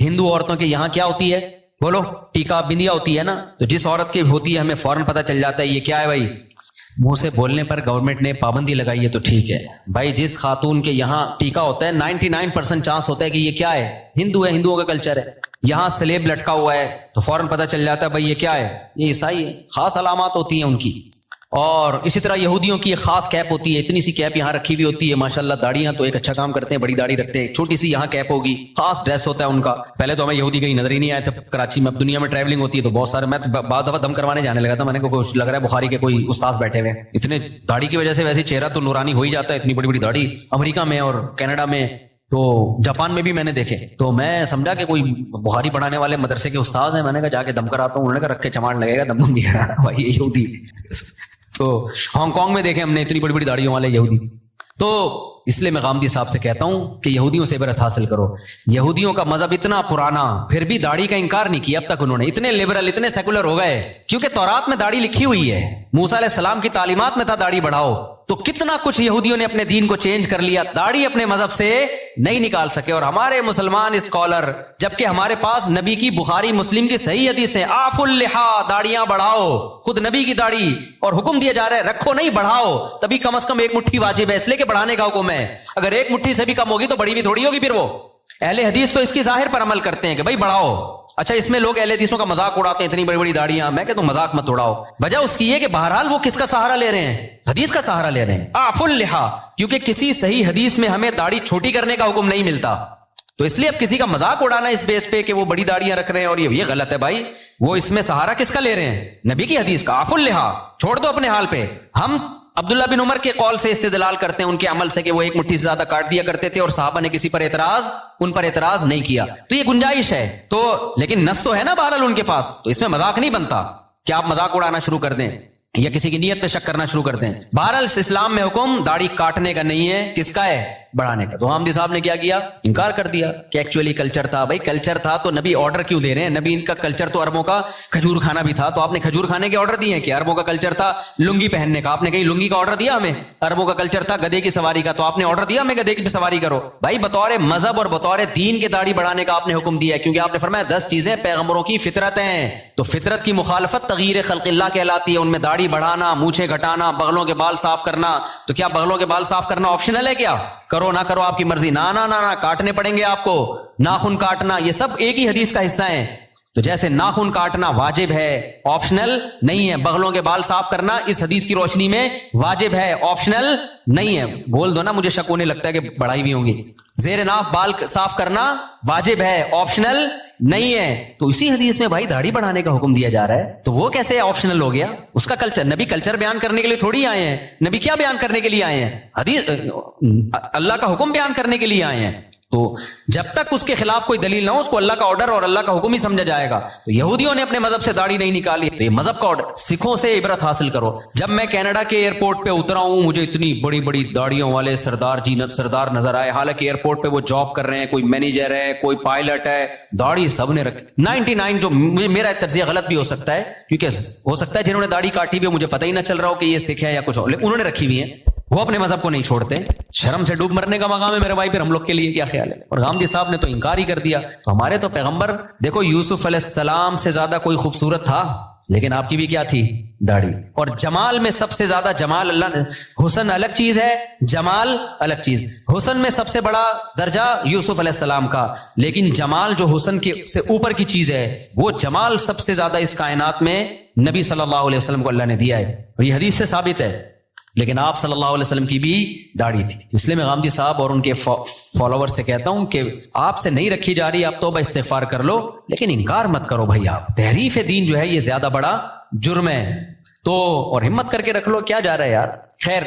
ہندو عورتوں کے یہاں کیا ہوتی ہے, بولو, ٹیکا بندیا ہوتی ہے نا, تو جس عورت کی ہوتی ہے ہمیں فوراً پتہ چل جاتا ہے یہ کیا ہے بھائی. منہ سے بولنے پر گورنمنٹ نے پابندی لگائی ہے تو ٹھیک ہے بھائی, جس خاتون کے یہاں ٹیکا ہوتا ہے 99% چانس ہوتا ہے کہ یہ کیا ہے, ہندو ہے, ہندوؤں کا کلچر ہے. یہاں سلیب لٹکا ہوا ہے تو فوراً پتہ چل جاتا ہے بھائی یہ کیا ہے, یہ عیسائی ہے. خاص علامات ہوتی ہیں ان کی. اور اسی طرح یہودیوں کی ایک خاص کیپ ہوتی ہے, اتنی سی کیپ یہاں رکھی ہوئی ہوتی ہے, ماشاءاللہ داڑیاں تو ایک اچھا کام کرتے ہیں, بڑی داڑھی رکھتے ہیں, چھوٹی سی یہاں کیپ ہوگی, خاص ڈریس ہوتا ہے ان کا. پہلے تو ہمیں یہودی کہیں نظر ہی نہیں آئے تھے کراچی میں, اب دنیا میں ٹریولنگ ہوتی ہے تو بہت سارے, میں بعض دفعہ دم کروانے جانے لگا تھا, میں نے کچھ لگ رہا ہے بخاری کے کوئی استاذ بیٹھے ہوئے, اتنے داڑھی کی وجہ سے ویسے چہرہ تو نورانی ہو ہی جاتا ہے, اتنی بڑی بڑی داڑھی. امریکہ میں اور کینیڈا میں تو جاپان میں بھی میں نے دیکھے, تو میں سمجھا کہ کوئی بخاری پڑھانے والے مدرسے کے استاذ ہیں, میں نے کہا جا کے دم کراتا ہوں, انہوں نے کہا رکھ کے چماڑ لگے گا, دم نہیں کرا بھائی یہ یہودی. تو ہانگ کانگ میں دیکھے ہم نے اتنی بڑی بڑی داڑھیوں والے یہودی. تو اس لیے میں غامدی صاحب سے کہتا ہوں کہ یہودیوں سے عبرت حاصل کرو. یہودیوں کا مذہب اتنا پرانا, پھر بھی داڑھی کا انکار نہیں کیا اب تک انہوں نے, اتنے لبرل, اتنے سیکولر ہو گئے, کیونکہ تورات میں داڑھی لکھی ہوئی ہے, موسیٰ علیہ السلام کی تعلیمات میں تھا داڑھی بڑھاؤ. تو کتنا کچھ یہودیوں نے اپنے دین کو چینج کر لیا, داڑھی اپنے مذہب سے نہیں نکال سکے. اور ہمارے مسلمان اسکالر, جبکہ ہمارے پاس نبی کی بخاری مسلم کی صحیح حدیث ہے, آف اللحا, داڑیاں بڑھاؤ, خود نبی کی داڑھی, اور حکم دیا جا رہا ہے رکھو نہیں بڑھاؤ, تبھی کم از کم ایک مٹھی واجب ہے, اس لیے کہ بڑھانے کا حکم ہے. اگر ایک مٹھی سے بھی کم ہوگی تو بڑی بھی تھوڑی ہوگی. پھر وہ اہل حدیث تو اس کی ظاہر پر عمل کرتے ہیں کہ بھائی بڑھاؤ, اچھا اس میں لوگ اہل حدیثوں کا مذاق اڑاتے ہیں، اتنی بڑی بڑی داڑیاں، میں کہتا ہوں مذاق مت اڑاؤ، وجہ اس کی ہے کہ بہرحال وہ کس کا سہارا لے رہے ہیں؟ حدیث کا سہارا لے رہے ہیں. اعفوا اللحا، کیونکہ کسی صحیح حدیث میں ہمیں داڑھی چھوٹی کرنے کا حکم نہیں ملتا، تو اس لیے اب کسی کا مذاق اڑانا اس بیس پہ کہ وہ بڑی داڑیاں رکھ رہے ہیں اور یہ غلط ہے بھائی. وہ اس میں سہارا کس کا لے رہے ہیں؟ نبی کی حدیث کا. اعفوا اللحا، چھوڑ دو اپنے حال پہ. ہم عبداللہ بن عمر کے قول سے استدلال کرتے ہیں، ان کے عمل سے، کہ وہ ایک مٹھی سے زیادہ کاٹ دیا کرتے تھے اور صحابہ نے کسی پر ان پر اعتراض نہیں کیا، تو یہ گنجائش ہے. تو لیکن نص تو ہے نا بہرحال ان کے پاس، تو اس میں مذاق نہیں بنتا کہ آپ مذاق اڑانا شروع کر دیں یا کسی کی نیت پہ شک کرنا شروع کر دیں. بہرحال اسلام میں حکم داڑھی کاٹنے کا نہیں ہے، کس کا ہے؟ بڑھانے کا. تو حامدی صاحب نے کیا کیا؟ انکار کر دیا کہ ایکچولی کلچر تھا. بھائی کلچر تھا تو نبی آرڈر کیوں دے رہے ہیں؟ نبی ان کا کلچر تو عربوں کا کھجور کھانا بھی تھا، تو آپ نے کھجور کھانے کے آرڈر دیے ہیں؟ کہ عربوں کا کلچر تھا لنگی پہننے کا، آپ نے کہیں لنگی کا آرڈر دیا ہمیں؟ عربوں کا کلچر تھا گدھے کی سواری کا، تو آپ نے آرڈر دیا ہمیں گدھے کی سواری کرو؟ بھائی بطور مذہب اور بطور دین کے داڑھی بڑھانے کا آپ نے حکم دیا ہے، کیونکہ آپ نے فرمایا 10 چیزیں پیغمبروں کی فطرت ہیں. تو فطرت کی مخالفت تغییر خلق اللہ کہلاتی ہے. ان میں داڑھی بڑھانا، مونچھیں گھٹانا، بغلوں کے بال صاف کرنا. تو کیا بغلوں کے بال صاف کرنا آپشنل ہے؟ کیا کرو نہ کرو آپ کی مرضی؟ نہ کاٹنے پڑیں گے آپ کو. ناخن کاٹنا یہ سب ایک ہی حدیث کا حصہ ہیں. تو جیسے ناخن کاٹنا واجب ہے، آپشنل نہیں ہے، بغلوں کے بال صاف کرنا اس حدیث کی روشنی میں واجب ہے، آپشنل نہیں ہے. بول دو نا، مجھے شک ہونے لگتا ہے کہ بڑھائی بھی ہوں گی. زیر ناف بال صاف کرنا واجب ہے، آپشنل نہیں ہے. تو اسی حدیث میں بھائی داڑھی بڑھانے کا حکم دیا جا رہا ہے، تو وہ کیسے آپشنل ہو گیا؟ اس کا کلچر، نبی کلچر بیان کرنے کے لیے تھوڑی آئے ہیں. نبی کیا بیان کرنے کے لیے آئے ہیں؟ حدیث، اللہ کا حکم بیان کرنے کے لیے آئے ہیں. تو جب تک اس کے خلاف کوئی دلیل نہ ہو، اس کو اللہ کا آرڈر اور اللہ کا حکم ہی سمجھا جائے گا. تو یہودیوں نے اپنے مذہب سے داڑھی نہیں نکالی، تو یہ مذہب کا آرڈر. سکھوں سے عبرت حاصل کرو. جب میں کینیڈا کے ایئرپورٹ پہ اترا ہوں، مجھے اتنی بڑی بڑی داڑھیوں والے سردار نظر آئے، حالانکہ ایئرپورٹ پہ وہ جاب کر رہے ہیں، کوئی مینیجر ہے، کوئی پائلٹ ہے، داڑھی سب نے رکھی. 99 جو میرا تجزیہ غلط بھی ہو سکتا ہے، کیونکہ ہو سکتا ہے جنہوں نے داڑھی کاٹی بھی مجھے پتہ ہی نہ چل رہا ہو کہ یہ سکھ ہے یا کچھ اور، لیکن انہوں نے رکھی ہوئی ہیں. وہ اپنے مذہب کو نہیں چھوڑتے. شرم سے ڈوب مرنے کا مقام ہے میرے بھائی. پھر ہم لوگ کے لیے کیا خیال ہے؟ اور غامدی صاحب نے تو انکار ہی کر دیا. تو ہمارے تو پیغمبر دیکھو، یوسف علیہ السلام سے زیادہ کوئی خوبصورت تھا، لیکن آپ کی بھی کیا تھی؟ داڑھی. اور جمال میں سب سے زیادہ جمال اللہ نے، حسن الگ چیز ہے، جمال الگ چیز. حسن میں سب سے بڑا درجہ یوسف علیہ السلام کا، لیکن جمال جو حسن کے سے اوپر کی چیز ہے، وہ جمال سب سے زیادہ اس کائنات میں نبی صلی اللہ علیہ وسلم کو اللہ نے دیا ہے، اور یہ حدیث سے ثابت ہے. لیکن آپ صلی اللہ علیہ وسلم کی بھی داڑھی تھی. اس لیے میں غامدی صاحب اور ان کے فالوور سے کہتا ہوں کہ آپ سے نہیں رکھی جا رہی، آپ توبہ استغفار کر لو، لیکن انکار مت کرو بھائی. آپ تحریف دین جو ہے یہ زیادہ بڑا جرم ہے، تو اور ہمت کر کے رکھ لو. کیا جا رہا ہے یار؟ خیر،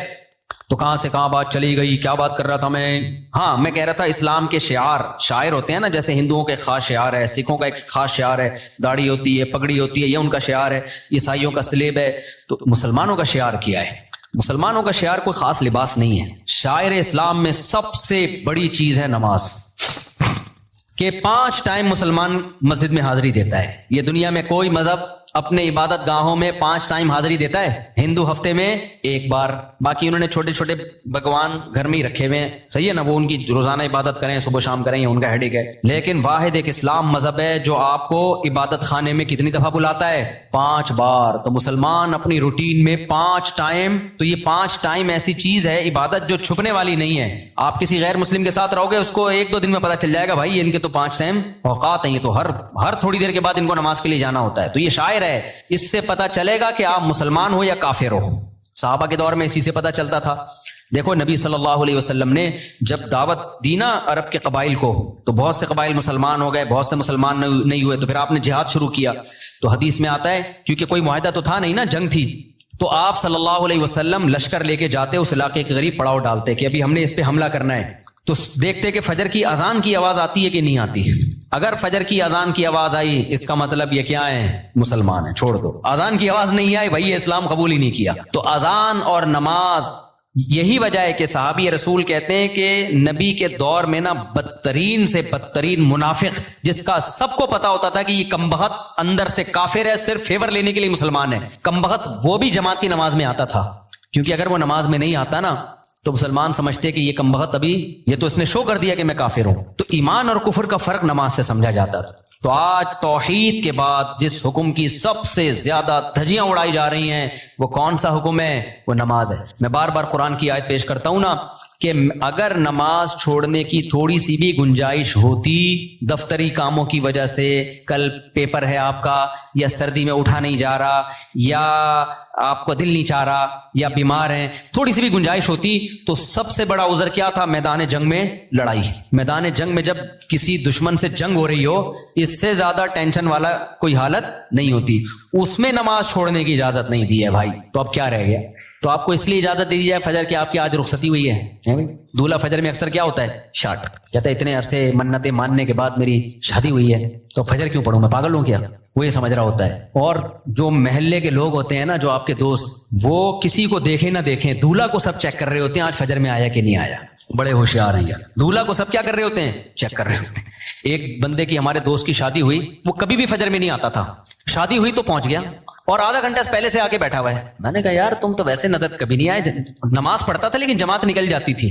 تو کہاں سے کہاں بات چلی گئی؟ کیا بات کر رہا تھا میں؟ ہاں، میں کہہ رہا تھا اسلام کے شعائر ہوتے ہیں نا، جیسے ہندوؤں کا ایک خاص شعار ہے، سکھوں کا ایک خاص شعار ہے، داڑھی ہوتی ہے، پگڑی ہوتی ہے، یہ ان کا شعار ہے. عیسائیوں کا سلیب ہے. تو مسلمانوں کا شعار کیا ہے؟ مسلمانوں کا شعار کوئی خاص لباس نہیں ہے. شاعر اسلام میں سب سے بڑی چیز ہے نماز، کہ 5 ٹائم مسلمان مسجد میں حاضری دیتا ہے. یہ دنیا میں کوئی مذہب اپنے عبادت گاہوں میں 5 ٹائم حاضری دیتا ہے؟ ہندو ہفتے میں 1 بار، باقی انہوں نے چھوٹے چھوٹے بھگوان گھر میں ہی رکھے ہوئے ہیں، صحیح ہے نا، وہ ان کی روزانہ عبادت کریں، صبح شام کریں، یہ ان کا ہیڈک ہے. لیکن واحد ایک اسلام مذہب ہے جو آپ کو عبادت خانے میں کتنی دفعہ بلاتا ہے؟ 5 بار. تو مسلمان اپنی روٹین میں 5 ٹائم، تو یہ 5 ٹائم ایسی چیز ہے عبادت جو چھپنے والی نہیں ہے. آپ کسی غیر مسلم کے ساتھ رہو گے، اس کو 1-2 دن میں پتہ چل جائے گا بھائی ان کے تو 5 ٹائم اوقات ہیں، یہ تو ہر تھوڑی دیر کے بعد ان کو نماز کے لیے جانا ہوتا ہے. تو یہ شاعر ہے، اس سے پتہ چلے گا کہ آپ مسلمان ہو یا کافر ہو. صحابہ کے دور میں اسی سے پتہ چلتا تھا. دیکھو نبی صلی اللہ علیہ وسلم نے جب دعوت دی نا عرب کے قبائل کو، تو بہت سے قبائل مسلمان ہو گئے، بہت سے مسلمان نہیں ہوئے. تو پھر آپ نے جہاد شروع کیا. تو حدیث میں آتا ہے، کیونکہ کوئی معاہدہ تو تھا نہیں نا، جنگ تھی، تو آپ صلی اللہ علیہ وسلم لشکر لے کے جاتے، اس علاقے کے قریب پڑاؤ ڈالتے کہ ابھی ہم نے اس پہ حملہ کرنا ہے. تو دیکھتے کہ فجر کی اذان کی آواز آتی ہے کہ نہیں آتی. اگر فجر کی اذان کی آواز آئی، اس کا مطلب یہ کیا ہے؟ مسلمان ہے، چھوڑ دو. اذان کی آواز نہیں آئی، بھائی یہ اسلام قبول ہی نہیں کیا. تو اذان اور نماز، یہی وجہ ہے کہ صحابی رسول کہتے ہیں کہ نبی کے دور میں نا بدترین سے بدترین منافق، جس کا سب کو پتا ہوتا تھا کہ یہ کمبخت اندر سے کافر ہے، صرف فیور لینے کے لیے مسلمان ہے، کمبخت، وہ بھی جماعت کی نماز میں آتا تھا. کیونکہ اگر وہ نماز میں نہیں آتا نا تو مسلمان سمجھتے کہ یہ کمبخت ابھی، یہ تو اس نے شو کر دیا کہ میں کافر ہوں. تو ایمان اور کفر کا فرق نماز سے سمجھا جاتا تھا. تو آج توحید کے بعد جس حکم کی سب سے زیادہ دھجیاں اڑائی جا رہی ہیں وہ کون سا حکم ہے؟ وہ نماز ہے. میں بار بار قرآن کی آیت پیش کرتا ہوں نا کہ اگر نماز چھوڑنے کی تھوڑی سی بھی گنجائش ہوتی، دفتری کاموں کی وجہ سے، کل پیپر ہے آپ کا، یا سردی میں اٹھا نہیں جا رہا، یا آپ کو دل نہیں چاہ رہا، یا بیمار ہیں، تھوڑی سی بھی گنجائش ہوتی تو سب سے بڑا عذر کیا تھا؟ میدان جنگ میں لڑائی. میدان جنگ میں جب کسی دشمن سے جنگ ہو رہی ہو، اس سے زیادہ ٹینشن والا کوئی حالت نہیں ہوتی، اس میں نماز چھوڑنے کی اجازت نہیں دی ہے بھائی. تو اب کیا رہ گیا؟ تو آپ کو اس لیے اجازت دے دی جائے فجر کی آپ کی آج رخصتی ہوئی ہے. دولہا فجر میں اکثر کیا ہوتا ہے؟ شارٹ. کہتا ہے اتنے عرصے منتیں ماننے کے بعد میری شادی ہوئی ہے تو فجر کیوں پڑھوں؟ میں پاگل ہوں کیا؟ وہ یہ سمجھ رہا ہوتا ہے. اور جو محلے کے لوگ ہوتے ہیں نا، جو آپ کے دوست، وہ کسی کو دیکھیں نہ دیکھیں، دولہا کو سب چیک کر رہے ہوتے ہیں آج فجر میں آیا کہ نہیں آیا. بڑے ہوشیار ہیں یار. دولہا کو سب کیا کر رہے ہوتے ہیں؟ چیک کر رہے ہوتے ہیں. ایک بندے کی، ہمارے دوست کی شادی ہوئی، وہ کبھی بھی فجر میں نہیں آتا تھا، شادی ہوئی تو پہنچ گیا اور آدھا گھنٹہ پہلے سے آ کے بیٹھا ہوا ہے. میں نے کہا یار تم تو ویسے نظر کبھی نہیں آئے. نماز پڑھتا تھا لیکن جماعت نکل جاتی تھی.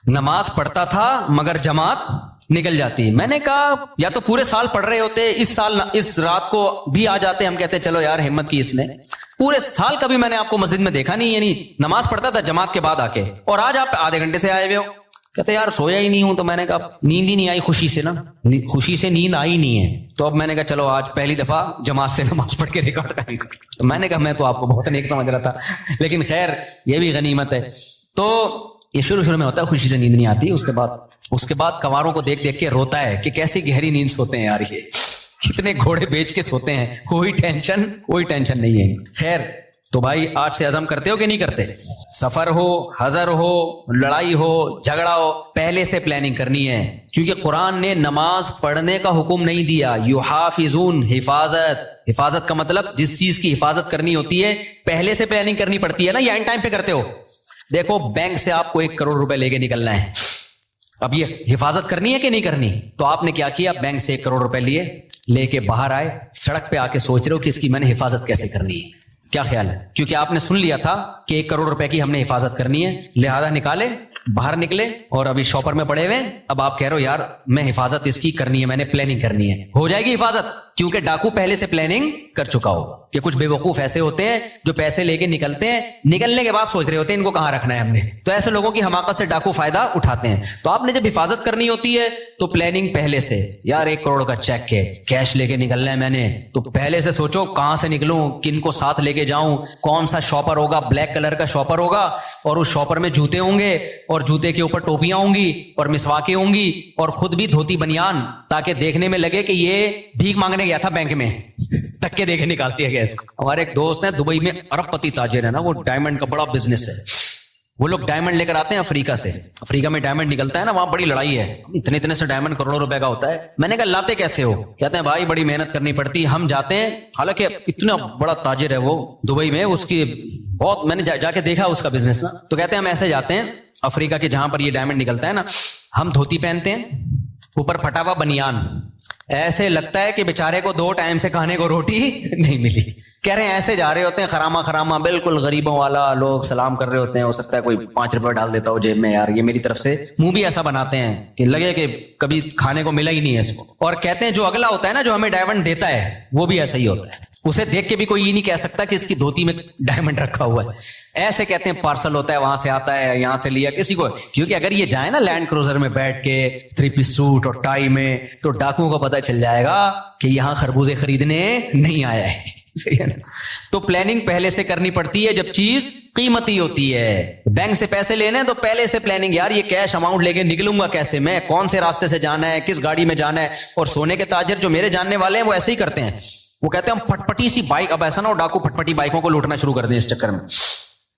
نماز پڑھتا تھا مگر جماعت نکل جاتی. میں نے کہا یا تو پورے سال پڑھ رہے ہوتے، اس سال اس رات کو بھی آ جاتے، ہم کہتے چلو یار ہمت کی اس نے. پورے سال کبھی میں نے آپ کو مسجد میں دیکھا نہیں، یعنی نماز پڑھتا تھا جماعت کے بعد آ کے، اور آج آپ آدھے گھنٹے سے آئے ہوئے ہو. کہتے یار سویا ہی نہیں ہوں. تو میں نے کہا نیند ہی نہیں آئی خوشی سے نا، خوشی سے نیند آئی نہیں ہے. تو اب میں نے کہا چلو آج پہلی دفعہ جماعت سے نماز پڑھ کے ریکارڈ کریں. تو میں نے کہا میں تو آپ کو بہت نیک سمجھ رہا تھا، لیکن خیر یہ بھی غنیمت ہے. تو یہ شروع میں ہوتا ہے، خوشی سے نیند نہیں آتی. اس کے بعد کنواروں کو دیکھ دیکھ کے روتا ہے کہ کیسی گہری نیند سوتے ہیں یار، یہ کتنے گھوڑے بیچ کے سوتے ہیں، کوئی ٹینشن نہیں ہے. خیر تو بھائی آج سے عزم کرتے ہو کہ نہیں کرتے؟ سفر ہو، حضر ہو، لڑائی ہو، جھگڑا ہو، پہلے سے پلاننگ کرنی ہے. کیونکہ قرآن نے نماز پڑھنے کا حکم نہیں دیا. یحافظون، حفاظت کا مطلب جس چیز کی حفاظت کرنی ہوتی ہے پہلے سے پلاننگ کرنی پڑتی ہے نا، یا اینڈ ٹائم پہ کرتے ہو. دیکھو بینک سے آپ کو 1 کروڑ روپے لے کے نکلنا ہے، اب یہ حفاظت کرنی ہے کہ نہیں کرنی؟ تو آپ نے کیا کیا؟ بینک سے 1 کروڑ روپے لے کے باہر آئے، سڑک پہ آ کے سوچ رہے ہو کہ اس کی میں نے حفاظت کیسے کرنی ہے. کیا خیال ہے؟ کیونکہ آپ نے سن لیا تھا کہ 1 کروڑ روپے کی ہم نے حفاظت کرنی ہے، لہذا نکالے، باہر نکلے اور ابھی شاپر میں پڑے ہوئے. اب آپ کہہ رہے ہو یار میں حفاظت اس کی کرنی ہے، میں نے پلاننگ کرنی ہے. ہو جائے گی حفاظت، کیونکہ ڈاکو پہلے سے پلاننگ کر چکا ہوگا. کہ کچھ بے وقوف ایسے ہوتے ہیں جو پیسے لے کے نکلتے ہیں، نکلنے کے بعد سوچ رہے ہوتے ہیں ان کو کہاں رکھنا ہے ہم نے. تو ایسے لوگوں کی حماقت سے ڈاکو فائدہ اٹھاتے ہیں. تو آپ نے جب حفاظت کرنی ہوتی ہے تو پلاننگ پہلے سے. یار 1 کروڑ کا چیک ہے، کیش لے کے نکلنا ہے میں نے، تو پہلے سے سوچو کہاں سے نکلوں، کن کو ساتھ لے کے جاؤں، کون سا شاپر ہوگا، بلیک کلر کا شاپر ہوگا، اور اس شاپر میں جوتے ہوں گے، اور جوتے کے اوپر ٹوپیاں ہوں گی، اور مسواکیں ہوں گی، اور خود بھی دھوتی بنیان، تاکہ دیکھنے میں لگے کہ یہ بھیک مانگنے گیا تھا بینک میں. تک کے دیکھے نکالتی ہے گیس. ہمارے ایک دوست ہیں دبئی میں، ارب پتی تاجر ہے نا، وہ ڈائمنڈ کا بڑا بزنس ہے. وہ لوگ ڈائمنڈ لے کر آتے ہیں افریقہ سے. افریقہ میں ڈائمنڈ نکلتا ہے نا، وہاں بڑی لڑائی ہے، اتنے سے ڈائمنڈ کروڑوں روپے کا ہوتا ہے. میں نے کہا لاتے کیسے ہو؟ کہتے ہیں بھائی بڑی محنت کرنی پڑتی ہے. ہم جاتے ہیں، حالانکہ اتنا بڑا تاجر ہے وہ دبئی میں، اس کی بہت، میں نے جا کے دیکھا اس کا بزنس نا. تو کہتے ہیں ہم ایسے جاتے ہیں افریقہ کے جہاں پر یہ ڈائمنڈ نکلتا ہے نا، ہم دھوتی پہنتے ہیں، اوپر پھٹا ہوا بنیان، ایسے لگتا ہے کہ بیچارے کو 2 ٹائم سے کھانے کو روٹی نہیں ملی. کہہ رہے ہیں ایسے جا رہے ہوتے ہیں خراما بالکل غریبوں والا، لوگ سلام کر رہے ہوتے ہیں، ہو سکتا ہے کوئی 5 روپے ڈال دیتا ہو جیب میں. یار یہ میری طرف سے منہ بھی ایسا بناتے ہیں کہ لگے کہ کبھی کھانے کو ملا ہی نہیں ہے اس کو. اور کہتے ہیں جو اگلا ہوتا ہے نا، جو ہمیں ڈائمنڈ دیتا ہے، وہ بھی ایسا ہی ہوتا ہے. اسے دیکھ کے بھی کوئی یہ نہیں کہہ سکتا کہ اس کی دھوتی میں ڈائمنڈ رکھا ہوا ہے. ایسے کہتے ہیں پارسل ہوتا ہے، وہاں سے آتا ہے، یہاں سے لیا کسی کو. کیونکہ اگر یہ جائے نا لینڈ کروزر میں بیٹھ کے 3 پیس سوٹ اور ٹائی میں، تو ڈاکوؤں کو پتہ چل جائے گا کہ یہاں خربوزے خریدنے نہیں آیا ہے. صحیح ہے نا؟ تو پلاننگ پہلے سے کرنی پڑتی ہے جب چیز قیمتی ہوتی ہے. بینک سے پیسے لینے تو پہلے سے پلاننگ، یار یہ کیش اماؤنٹ لے کے نکلوں گا کیسے میں، کون سے راستے سے جانا ہے، کس گاڑی میں جانا ہے. اور سونے کے تاجر جو میرے جاننے والے ہیں وہ ایسے ہی کرتے ہیں. وہ کہتے ہیں ہم پھٹپٹی سی بائک، اب ایسا نہ ہو ڈاکو پھٹپٹی بائکوں کو لوٹنا شروع کر دیں اس چکر میں.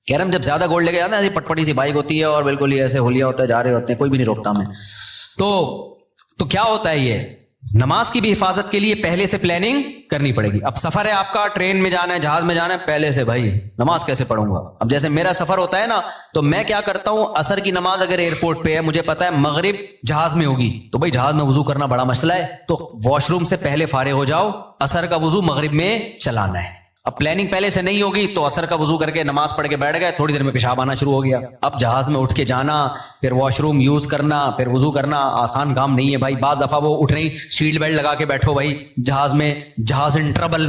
کہہ رہے ہم جب زیادہ گولڈ لے کے جاتے ہیں، ایسی پٹپٹی سی بائک ہوتی ہے اور بالکل ہی ایسے ہولیا ہوتا ہے، جا رہے ہوتے ہیں، کوئی بھی نہیں روکتا ہمیں. تو کیا ہوتا ہے، یہ نماز کی بھی حفاظت کے لیے پہلے سے پلاننگ کرنی پڑے گی. اب سفر ہے آپ کا، ٹرین میں جانا ہے، جہاز میں جانا ہے، پہلے سے بھائی نماز کیسے پڑھوں گا. اب جیسے میرا سفر ہوتا ہے نا، تو میں کیا کرتا ہوں، عصر کی نماز اگر ایئرپورٹ پہ ہے، مجھے پتا ہے مغرب جہاز میں ہوگی، تو بھائی جہاز میں وضو کرنا بڑا مسئلہ ہے، تو واش روم سے پہلے فارغ ہو جاؤ، عصر کا وضو مغرب میں چلانا ہے. اب پلاننگ پہلے سے نہیں ہوگی تو عصر کا وضو کر کے نماز پڑھ کے بیٹھ گئے, تھوڑی دیر میں پیشاب آنا شروع ہو گیا. اب جہاز میں اٹھ کے جانا, پھر واش روم یوز کرنا, پھر وضو کرنا آسان کام نہیں ہے بھائی. بعض دفعہ وہ اٹھ رہی, سیٹ بیلٹ لگا کے بیٹھو بھائی جہاز میں, جہاز ان ٹربل,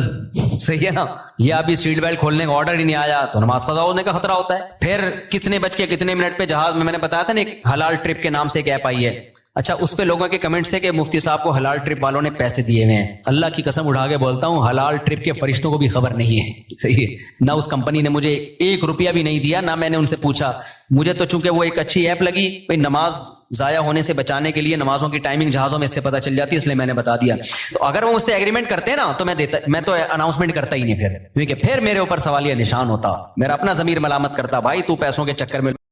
صحیح ہے نا. یا ابھی سیٹ بیلٹ کھولنے کا آرڈر ہی نہیں آیا تو نماز قضا ہونے کا خطرہ ہوتا ہے. پھر کتنے بج کے کتنے منٹ پہ جہاز میں نے بتایا تھا نا ایک حلال ٹرپ کے نام سے ایک ایپ آئی ہے, اچھا اس پہ لوگوں کے کمنٹس تھے کہ مفتی صاحب کو حلال ٹرپ والوں نے پیسے دیے ہوئے ہیں. اللہ کی قسم اٹھا کے بولتا ہوں حلال ٹرپ کے فرشتوں کو بھی خبر نہیں ہے, صحیح ہے. نہ اس کمپنی نے مجھے 1 روپیہ بھی نہیں دیا, نہ میں نے ان سے پوچھا. مجھے تو چونکہ وہ ایک اچھی ایپ لگی بھائی, نماز ضائع ہونے سے بچانے کے لیے نمازوں کی ٹائمنگ جہازوں میں اس سے پتہ چل جاتی ہے, اس لیے میں نے بتا دیا. تو اگر وہ مجھ سے ایگریمنٹ کرتے نا تو میں تو اناؤنسمنٹ کرتا ہی نہیں پھر, کیونکہ پھر میرے اوپر سوالیہ نشان ہوتا, میرا اپنا ضمیر ملامت کرتا, بھائی تو پیسوں کے چکر میں